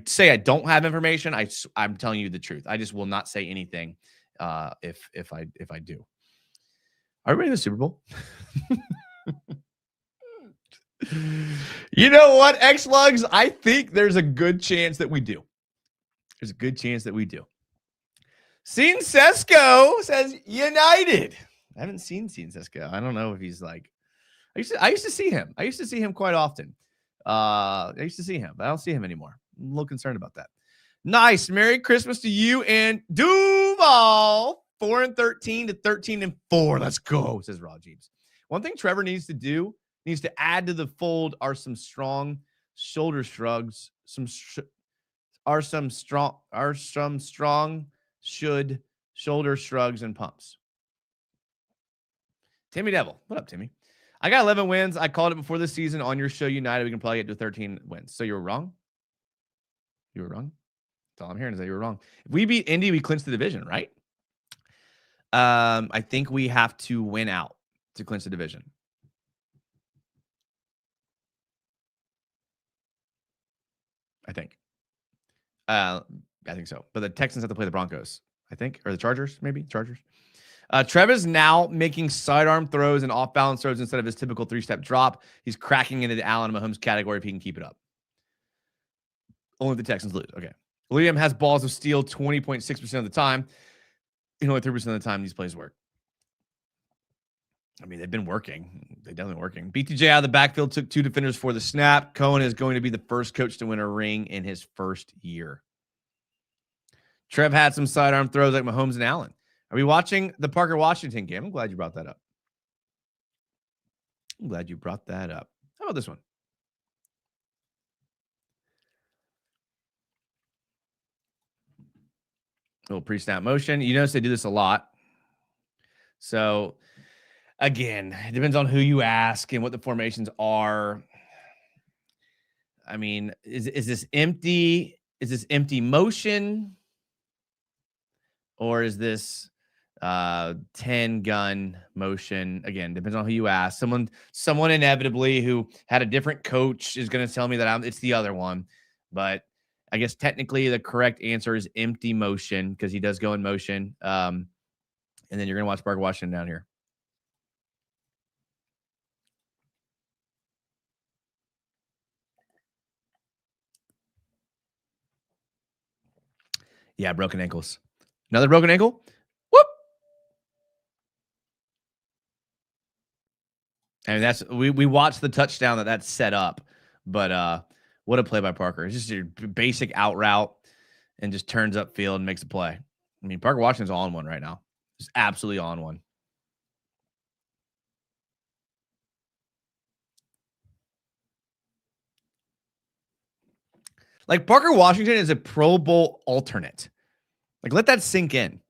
say I don't have information, I'm telling you the truth. I just will not say anything if I do. Are we ready to the Super Bowl? You know what, X-Lugs? I think there's a good chance that we do. Sean Sesko says United. I haven't seen Sean Sesko. I don't know if he's like. I used to see him. I used to see him quite often. I used to see him, but I don't see him anymore. I'm a little concerned about that. Nice. Merry Christmas to you and Duval. 4-13 to 13-4. Let's go, says Raw Jeeves. One thing Trevor needs to do, needs to add to the fold are some strong shoulder shrugs. Shoulder shrugs and pumps. Timmy Devil. What up, Timmy? I got 11 wins. I called it before the season on your show, United. We can probably get to 13 wins. So you were wrong? You were wrong? That's all I'm hearing is that you were wrong. If we beat Indy, we clinch the division, right? I think we have to win out to clinch the division. I think so. But the Texans have to play the Broncos, I think, or the Chargers, maybe. Chargers. Trevor's now making sidearm throws and off-balance throws instead of his typical three-step drop. He's cracking into the Allen Mahomes category if he can keep it up. Only if the Texans lose. Okay. Liam has balls of steel 20.6% of the time. Only 3% of the time these plays work. I mean, they've been working. They're definitely working. BTJ out of the backfield took 2 defenders for the snap. Cohen is going to be the first coach to win a ring in his first year. Trev had some sidearm throws like Mahomes and Allen. Are we watching the Parker Washington game? I'm glad you brought that up. How about this one? Little pre-snap motion. You notice they do this a lot. So, again, it depends on who you ask and what the formations are. I mean, is this empty? Is this empty motion? Or is this 10-gun motion? Again, depends on who you ask. Someone inevitably who had a different coach is going to tell me that it's the other one. But I guess technically the correct answer is empty motion because he does go in motion. And then you're going to watch Parker Washington down here. Yeah, broken ankles. Another broken ankle. Whoop. I mean, that's we watched the touchdown that's set up, but what a play by Parker. It's just your basic out route and just turns up field and makes a play. I mean, Parker Washington's on one right now. Just absolutely on one. Like Parker Washington is a Pro Bowl alternate. Like let that sink in.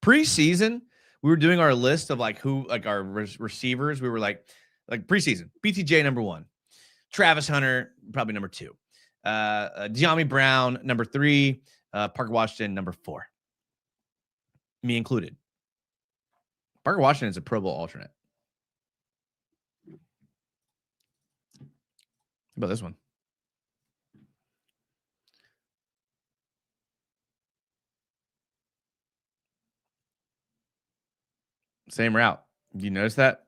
Preseason, we were doing our list of like who like our receivers. We were like preseason, BTJ number 1, Travis Hunter probably number 2, De'Ami Brown number 3, Parker Washington number 4, me included. Parker Washington is a Pro Bowl alternate. How about this one? Same route. You notice that?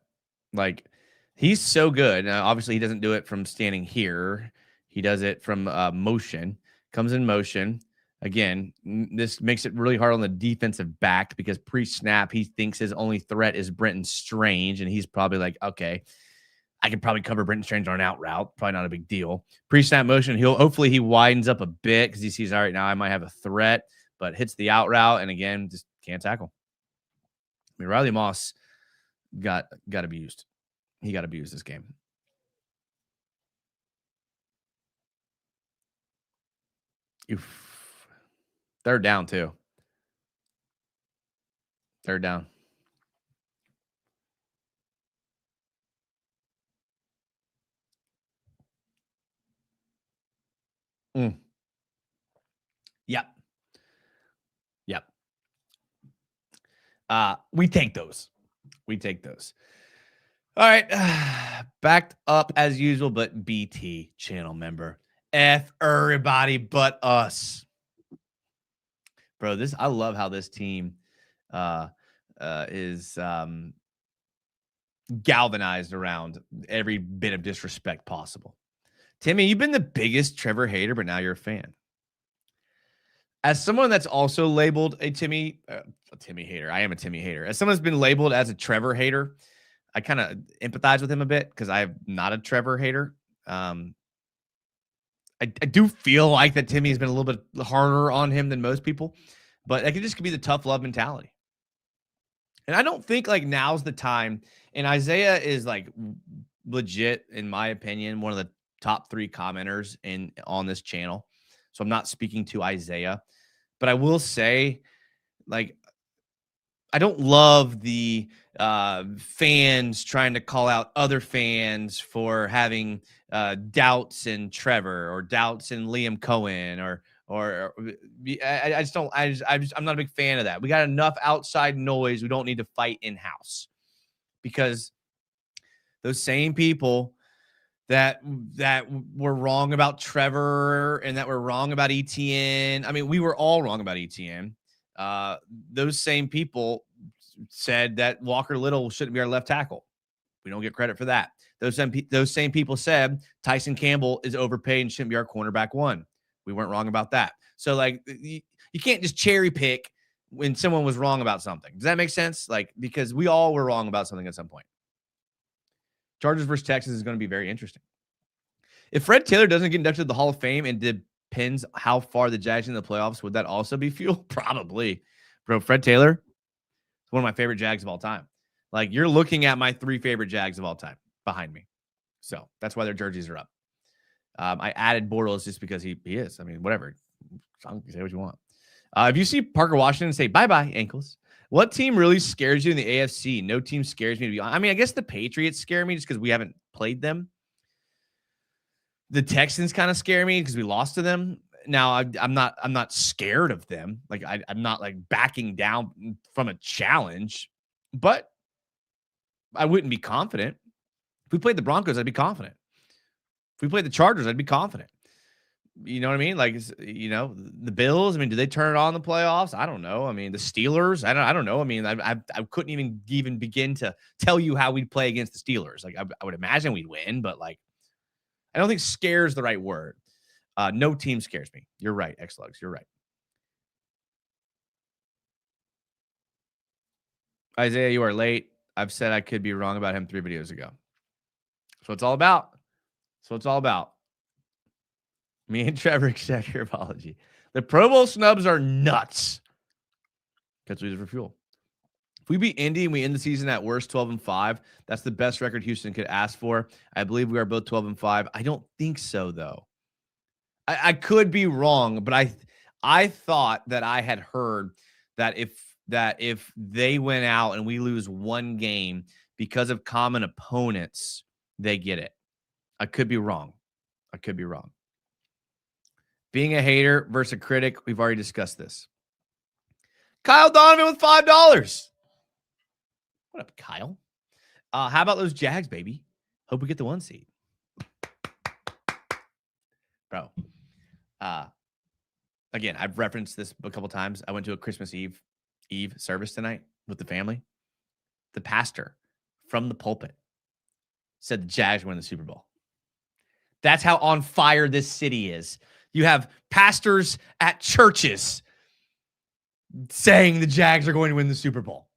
Like he's so good. Now, obviously, he doesn't do it from standing here. He does it from motion. Comes in motion. Again, this makes it really hard on the defensive back because pre-snap, he thinks his only threat is Brenton Strange, and he's probably like, okay, I can probably cover Brenton Strange on an out route. Probably not a big deal. Pre-snap motion, hopefully he widens up a bit because he sees, all right, now I might have a threat, but hits the out route, and again, just can't tackle. I mean, Riley Moss got abused. He got abused this game. Oof. Third down, too. Third down. Yep. Yep. We take those. We take those. All right. Backed up as usual, but BT channel member. F everybody but us. Bro, I love how this team is galvanized around every bit of disrespect possible. Timmy, you've been the biggest Trevor hater, but now you're a fan. As someone that's also labeled a Timmy hater, I am a Timmy hater. As someone that's been labeled as a Trevor hater, I kind of empathize with him a bit because I'm not a Trevor hater. I do feel like that Timmy has been a little bit harder on him than most people, but that could just be the tough love mentality. And I don't think like now's the time. And Isaiah is like legit, in my opinion, one of the top 3 commenters on this channel. So I'm not speaking to Isaiah, but I will say, like, I don't love the fans trying to call out other fans for having doubts in Trevor or doubts in Liam Cohen or I just don't. I'm not a big fan of that. We got enough outside noise. We don't need to fight in house because those same people that were wrong about Trevor and that were wrong about ETN. I mean, we were all wrong about ETN. Those same people said that Walker Little shouldn't be our left tackle. We don't get credit for that. Those same people said Tyson Campbell is overpaid and shouldn't be our cornerback 1. We weren't wrong about that. So, like, you can't just cherry pick when someone was wrong about something. Does that make sense? Like, because we all were wrong about something at some point. Chargers versus Texans is going to be very interesting. If Fred Taylor doesn't get inducted to the Hall of Fame and depends how far the Jags in the playoffs, would that also be fuel? Probably. Bro, Fred Taylor is one of my favorite Jags of all time. Like, you're looking at my 3 favorite Jags of all time behind me. So that's why their jerseys are up. I added Bortles just because he is. I mean, whatever. Say what you want. If you see Parker Washington say, bye-bye, ankles. What team really scares you in the AFC? No team scares me, to be honest. I mean, I guess the Patriots scare me just because we haven't played them. The Texans kind of scare me because we lost to them. Now, I'm not scared of them. Like, I'm not, like, backing down from a challenge. But I wouldn't be confident. If we played the Broncos, I'd be confident. If we played the Chargers, I'd be confident. You know what I mean? Like, you know, the Bills, I mean, do they turn it on in the playoffs? I don't know. I mean, the Steelers, I don't know. I mean, I couldn't even begin to tell you how we'd play against the Steelers. Like, I would imagine we'd win, but, like, I don't think scares the right word. No team scares me. You're right, X-Lugs. You're right. Isaiah, you are late. I've said I could be wrong about him 3 videos ago. That's what it's all about. That's what it's all about. Me and Trevor accept your apology. The Pro Bowl snubs are nuts. Because we use it for fuel. If we beat Indy and we end the season at worst 12-5, that's the best record Houston could ask for. I believe we are both 12-5. I don't think so, though. I could be wrong, but I thought that I had heard that if they went out and we lose one game because of common opponents, they get it. I could be wrong. Being a hater versus a critic, we've already discussed this. Kyle Donovan with $5. What up, Kyle? How about those Jags, baby? Hope we get the 1 seed. Bro. Again, I've referenced this a couple times. I went to a Christmas Eve service tonight with the family. The pastor from the pulpit said the Jags win the Super Bowl. That's how on fire this city is. You have pastors at churches saying the Jags are going to win the Super Bowl.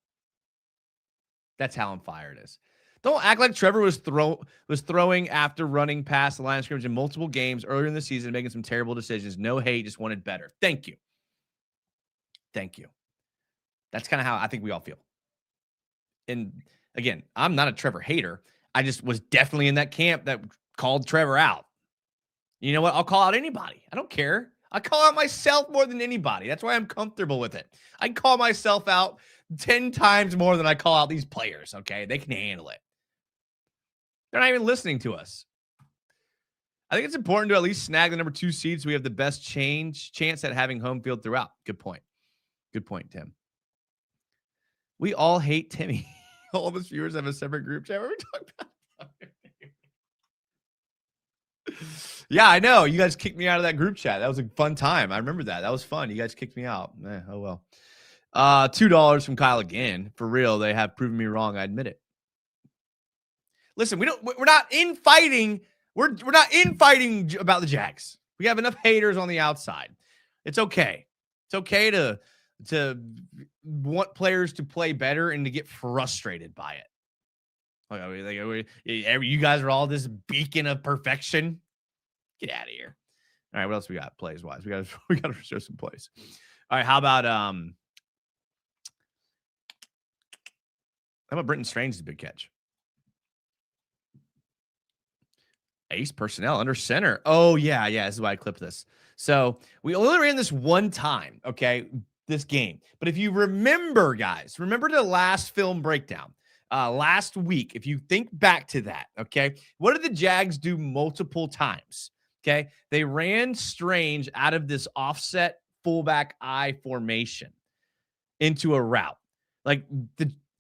That's how on fire it is. Don't act like Trevor was throwing after running past the line of scrimmage in multiple games earlier in the season, making some terrible decisions. No hate, just wanted better. Thank you. That's kind of how I think we all feel. And again, I'm not a Trevor hater. I just was definitely in that camp that called Trevor out. You know what? I'll call out anybody. I don't care. I call out myself more than anybody. That's why I'm comfortable with it. I call myself out 10 times more than I call out these players, okay? They can handle it. They're not even listening to us. I think it's important to at least snag the number 2 seed so we have the best chance at having home field throughout. Good point, Tim. We all hate Timmy. All of us viewers have a separate group chat where we talk about it. Yeah, I know. You guys kicked me out of that group chat. That was a fun time. I remember that. That was fun. You guys kicked me out. Oh, well. $2 from Kyle again. For real, they have proven me wrong. I admit it. Listen, we're not infighting. We're not infighting about the Jags. We have enough haters on the outside. It's okay. It's okay to want players to play better and to get frustrated by it. You guys are all this beacon of perfection. Get out of here. All right, what else we got plays wise? We got to show some plays. All right, how about Britton Strange's big catch? Ace personnel under center. Oh, yeah. This is why I clipped this. So we only ran this one time, okay, this game. But if you remember, guys, remember the last film breakdown last week. If you think back to that, okay, what did the Jags do multiple times? Okay, they ran Strange out of this offset fullback I formation into a route. Like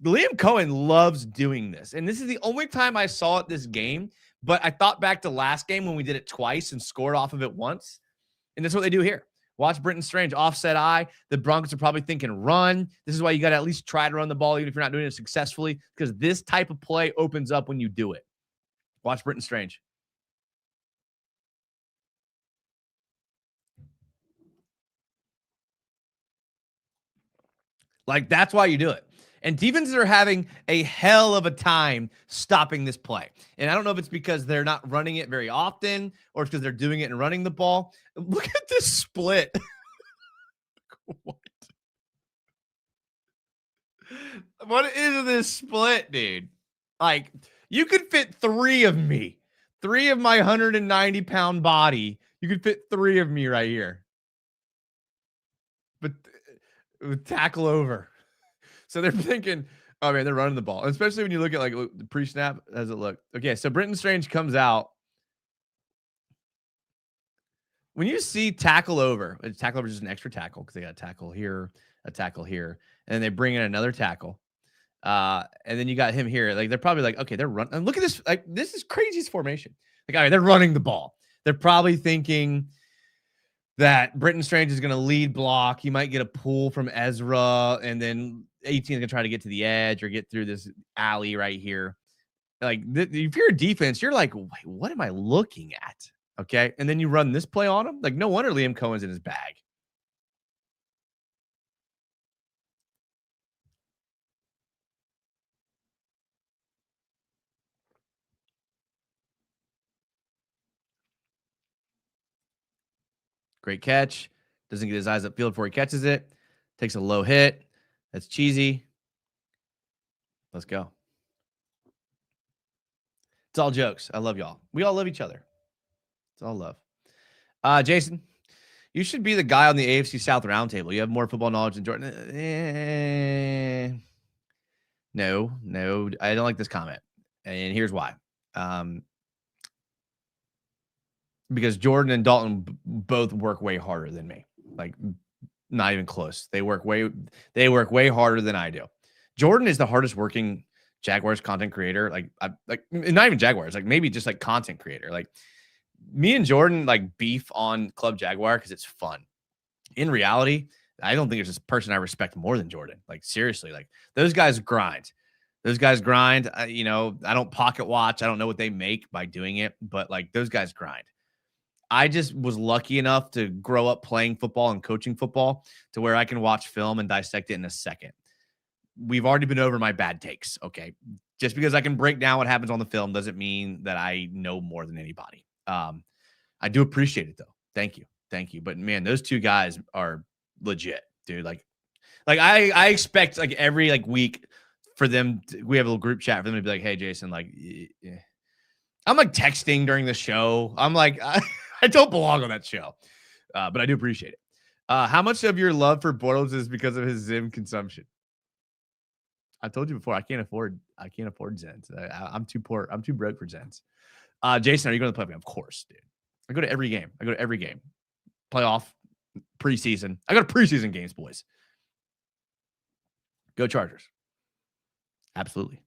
Liam Cohen loves doing this. And this is the only time I saw it this game. But I thought back to last game when we did it twice and scored off of it once. And that's what they do here. Watch Britton Strange, offset I. The Broncos are probably thinking run. This is why you got to at least try to run the ball, even if you're not doing it successfully, because this type of play opens up when you do it. Watch Britton Strange. Like, that's why you do it. And defenses are having a hell of a time stopping this play. And I don't know if it's because they're not running it very often or it's because they're doing it and running the ball. Look at this split. What is this split, dude? Like, you could fit 3 of me. 3 of my 190-pound body. You could fit 3 of me right here. But tackle over. So they're thinking, oh man, they're running the ball. Especially when you look at like the pre-snap, how does it look? Okay, so Britton Strange comes out. When you see tackle over is just an extra tackle because they got a tackle here, and then they bring in another tackle. And then you got him here. Like they're probably like, okay, they're running. And look at this. Like this is craziest formation. Like, all right, they're running the ball. They're probably thinking that Britton Strange is going to lead block. He might get a pull from Ezra, and then 18 is going to try to get to the edge or get through this alley right here. Like, if you're a defense, you're like, wait, what am I looking at? Okay, and then you run this play on him. Like, no wonder Liam Cohen's in his bag. Great catch. Doesn't get his eyes upfield before he catches it. Takes a low hit. That's cheesy. Let's go. It's all jokes. I love y'all. We all love each other. It's all love. Jason, you should be the guy on the AFC South roundtable. You have more football knowledge than Jordan. No, I don't like this comment. And here's why. Because Jordan and Dalton both work way harder than me. Like, not even close. They work way harder than I do. Jordan is the hardest working Jaguars content creator. Like not even Jaguars, like maybe just like content creator. Like me and Jordan like beef on Club Jaguar because it's fun. In reality, I don't think there's this person I respect more than Jordan. Like seriously, like those guys grind. I don't pocket watch. I don't know what they make by doing it, but like those guys grind. I just was lucky enough to grow up playing football and coaching football to where I can watch film and dissect it in a second. We've already been over my bad takes. Okay. Just because I can break down what happens on the film doesn't mean that I know more than anybody. I do appreciate it though. Thank you. But man, those two guys are legit, dude. Like I expect like every like week for them, we have a little group chat for them to be like, hey, Jason, like, yeah. I'm like texting during the show. I'm like, I don't belong on that show, but I do appreciate it. How much of your love for Bortles is because of his Zim consumption? I told you before, I can't afford Zens. I'm too poor. I'm too broke for Zens. Jason, are you going to the playoff game? Of course, dude. I go to every game. Playoff, preseason. I go to preseason games, boys. Go Chargers. Absolutely.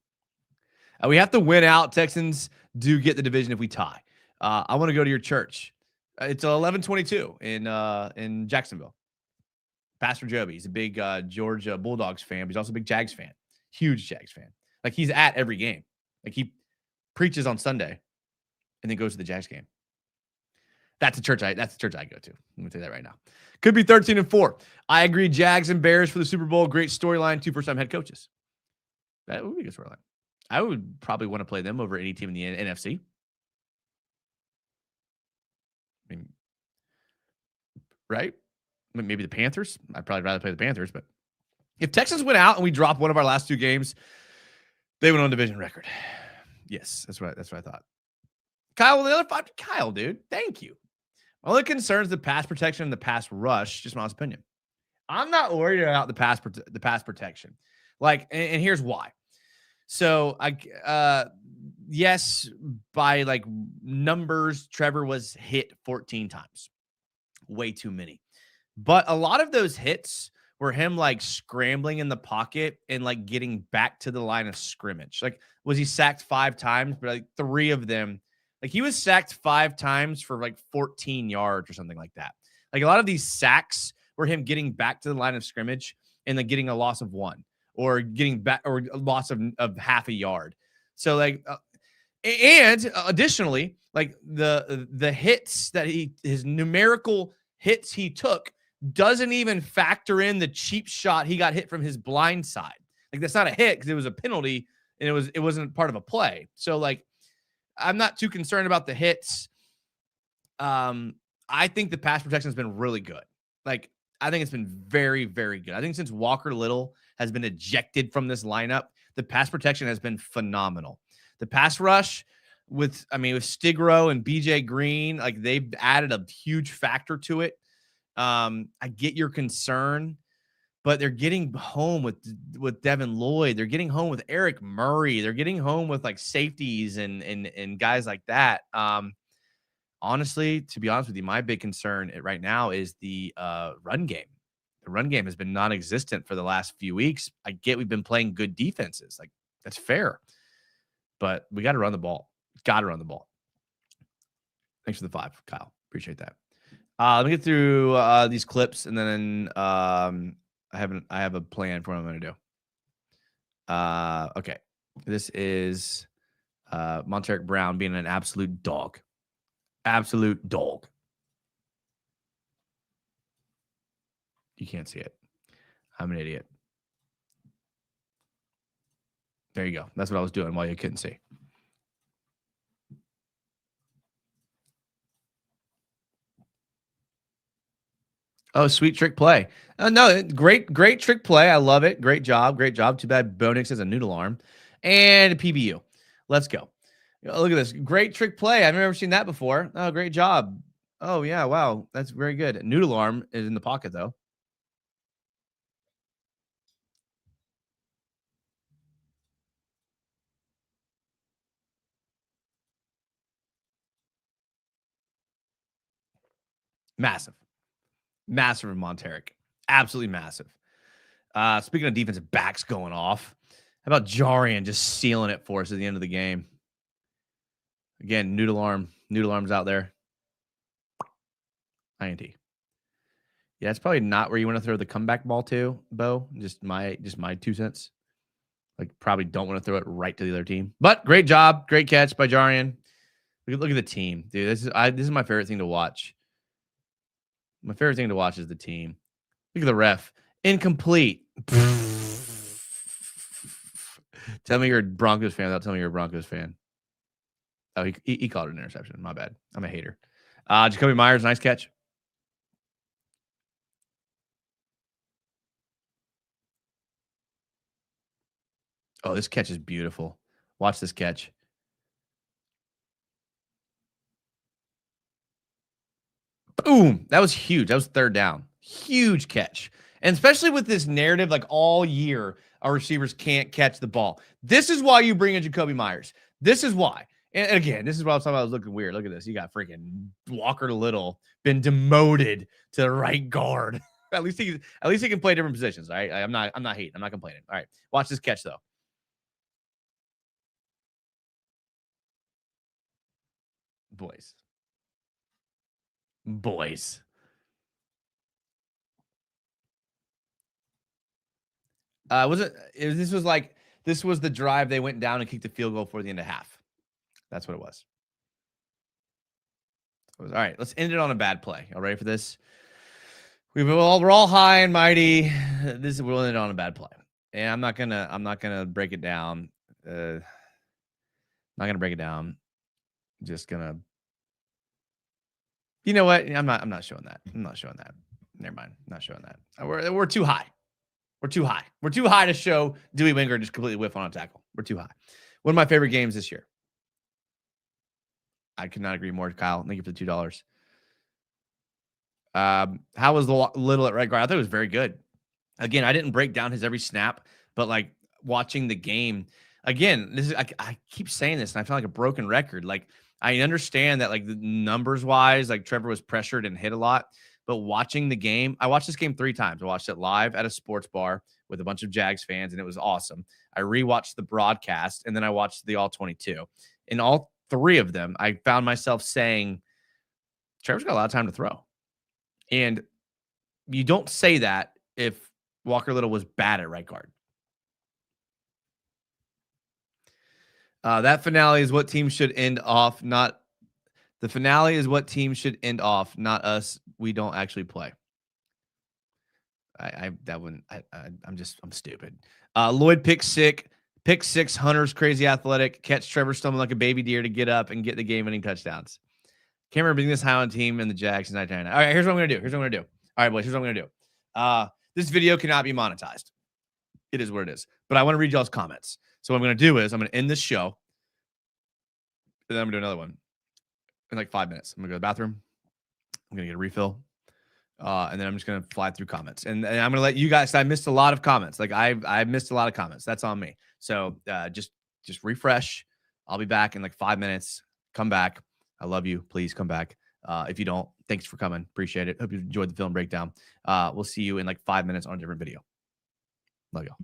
We have to win out. Texans do get the division if we tie. I want to go to your church. It's 11:22 in Jacksonville. Pastor Joby, he's a big Georgia Bulldogs fan, but he's also a big Jags fan. Huge Jags fan. Like he's at every game. Like he preaches on Sunday and then goes to the Jags game. That's the church I go to. Let me tell you that right now. Could be 13-4. I agree. Jags and Bears for the Super Bowl. Great storyline. 2 first-time head coaches. That would be a good storyline. I would probably want to play them over any team in the NFC. I mean, right? Maybe the Panthers. I'd probably rather play the Panthers, but if Texans went out and we dropped one of our last 2 games, they went on division record. Yes, that's right. That's what I thought. Kyle, the other 5. Kyle, dude, thank you. My only concern is the pass protection and the pass rush. Just my honest opinion. I'm not worried about the pass protection. Like, and here's why. So yes, by like numbers, Trevor was hit 14 times. Way too many. But a lot of those hits were him like scrambling in the pocket and like getting back to the line of scrimmage. Like, was he sacked 5 times? But like 3 of them, like he was sacked 5 times for like 14 yards or something like that. Like a lot of these sacks were him getting back to the line of scrimmage and then getting a loss of 1 or getting back or a loss of half a yard. So like, and additionally, like the hits that his numerical hits he took doesn't even factor in the cheap shot he got hit from his blind side. Like that's not a hit because it was a penalty and it wasn't part of a play. So like, I'm not too concerned about the hits. I think the pass protection has been really good. Like, I think it's been very, very good. I think since Walker Little has been ejected from this lineup, the pass protection has been phenomenal. The pass rush with Stigro and BJ Green, like they've added a huge factor to it. I get your concern, but they're getting home with Devin Lloyd. They're getting home with Eric Murray. They're getting home with like safeties and guys like that. Honestly, to be honest with you, my big concern right now is the run game. The run game has been non-existent for the last few weeks. I get we've been playing good defenses. Like, that's fair. But we got to run the ball. Got to run the ball. Thanks for the 5, Kyle. Appreciate that. Let me get through these clips, and then I have a plan for what I'm going to do. Okay. This is Monteric Brown being an absolute dog. Absolute dog. You can't see it. I'm an idiot. There you go. That's what I was doing while you couldn't see. Oh, sweet trick play. No, great trick play. I love it. Great job. Too bad Bonix has a noodle arm. And PBU. Let's go. Look at this. Great trick play. I've never seen that before. Oh, great job. Oh, yeah. Wow. That's very good. Noodle arm is in the pocket, though. Massive. Massive of Monteric. Absolutely massive. Speaking of defensive backs going off, how about Jarian just sealing it for us at the end of the game? Again, noodle arms out there. INT. Yeah, it's probably not where you want to throw the comeback ball to, Bo. Just my 2 cents. Like, probably don't want to throw it right to the other team. But great job, great catch by Jarian. Look at the team, dude. This is my favorite thing to watch. My favorite thing to watch is the team. Look at the ref. Incomplete. Tell me you're a Broncos fan without telling me you're a Broncos fan. Oh, he called it an interception. My bad. I'm a hater. Jacoby Myers, nice catch. Oh, this catch is beautiful. Watch this catch. Boom. That was huge. That was third down. Huge catch. And especially with this narrative, like all year, our receivers can't catch the ball. This is why you bring in Jacoby Myers. This is why. And again, this is what I was talking about. I was looking weird. Look at this. You got freaking Walker Little been demoted to the right guard. at least he can play different positions. All right. I'm not hating. I'm not complaining. All right. Watch this catch though. Boys. This was the drive they went down and kicked the field goal for the end of half. That's what it was. All right, let's end it on a bad play. All ready for this? We're all high and mighty. We'll end it on a bad play, and I'm not gonna break it down. Not gonna break it down. Just gonna. You know what? I'm not showing that. I'm not showing that. Never mind. I'm not showing that. We're too high. We're too high. We're too high to show Dewey Winger just completely whiff on a tackle. We're too high. One of my favorite games this year. I could not agree more, Kyle. Thank you for the $2. How was the Little at right guard? I thought it was very good. Again, I didn't break down his every snap, but like watching the game again, I keep saying this, and I feel like a broken record. Like I understand that like the numbers wise, like Trevor was pressured and hit a lot, but watching the game, I watched this game 3 times. I watched it live at a sports bar with a bunch of Jags fans, and it was awesome. I rewatched the broadcast, and then I watched the All 22. In all 3 of them, I found myself saying, Trevor's got a lot of time to throw. And you don't say that if Walker Little was bad at right guard. That finale is what teams should end off, not the finale is what teams should end off, not us. We don't actually play. I'm stupid. Lloyd pick six, Hunter's crazy athletic, catch Trevor stumbling like a baby deer to get up and get the game winning touchdowns. Can't remember being this high on team in the Jags in 1999. All right, here's what I'm going to do. All right, boys, here's what I'm going to do. This video cannot be monetized. It is what it is. But I want to read y'all's comments. So what I'm going to do is I'm going to end this show. And then I'm going to do another one in like 5 minutes. I'm going to go to the bathroom. I'm going to get a refill. And then I'm just going to fly through comments. And I'm going to let you guys, I missed a lot of comments. Like I missed a lot of comments. That's on me. So just refresh. I'll be back in like 5 minutes. Come back. I love you. Please come back. If you don't, thanks for coming. Appreciate it. Hope you enjoyed the film breakdown. We'll see you in like 5 minutes on a different video. Love y'all.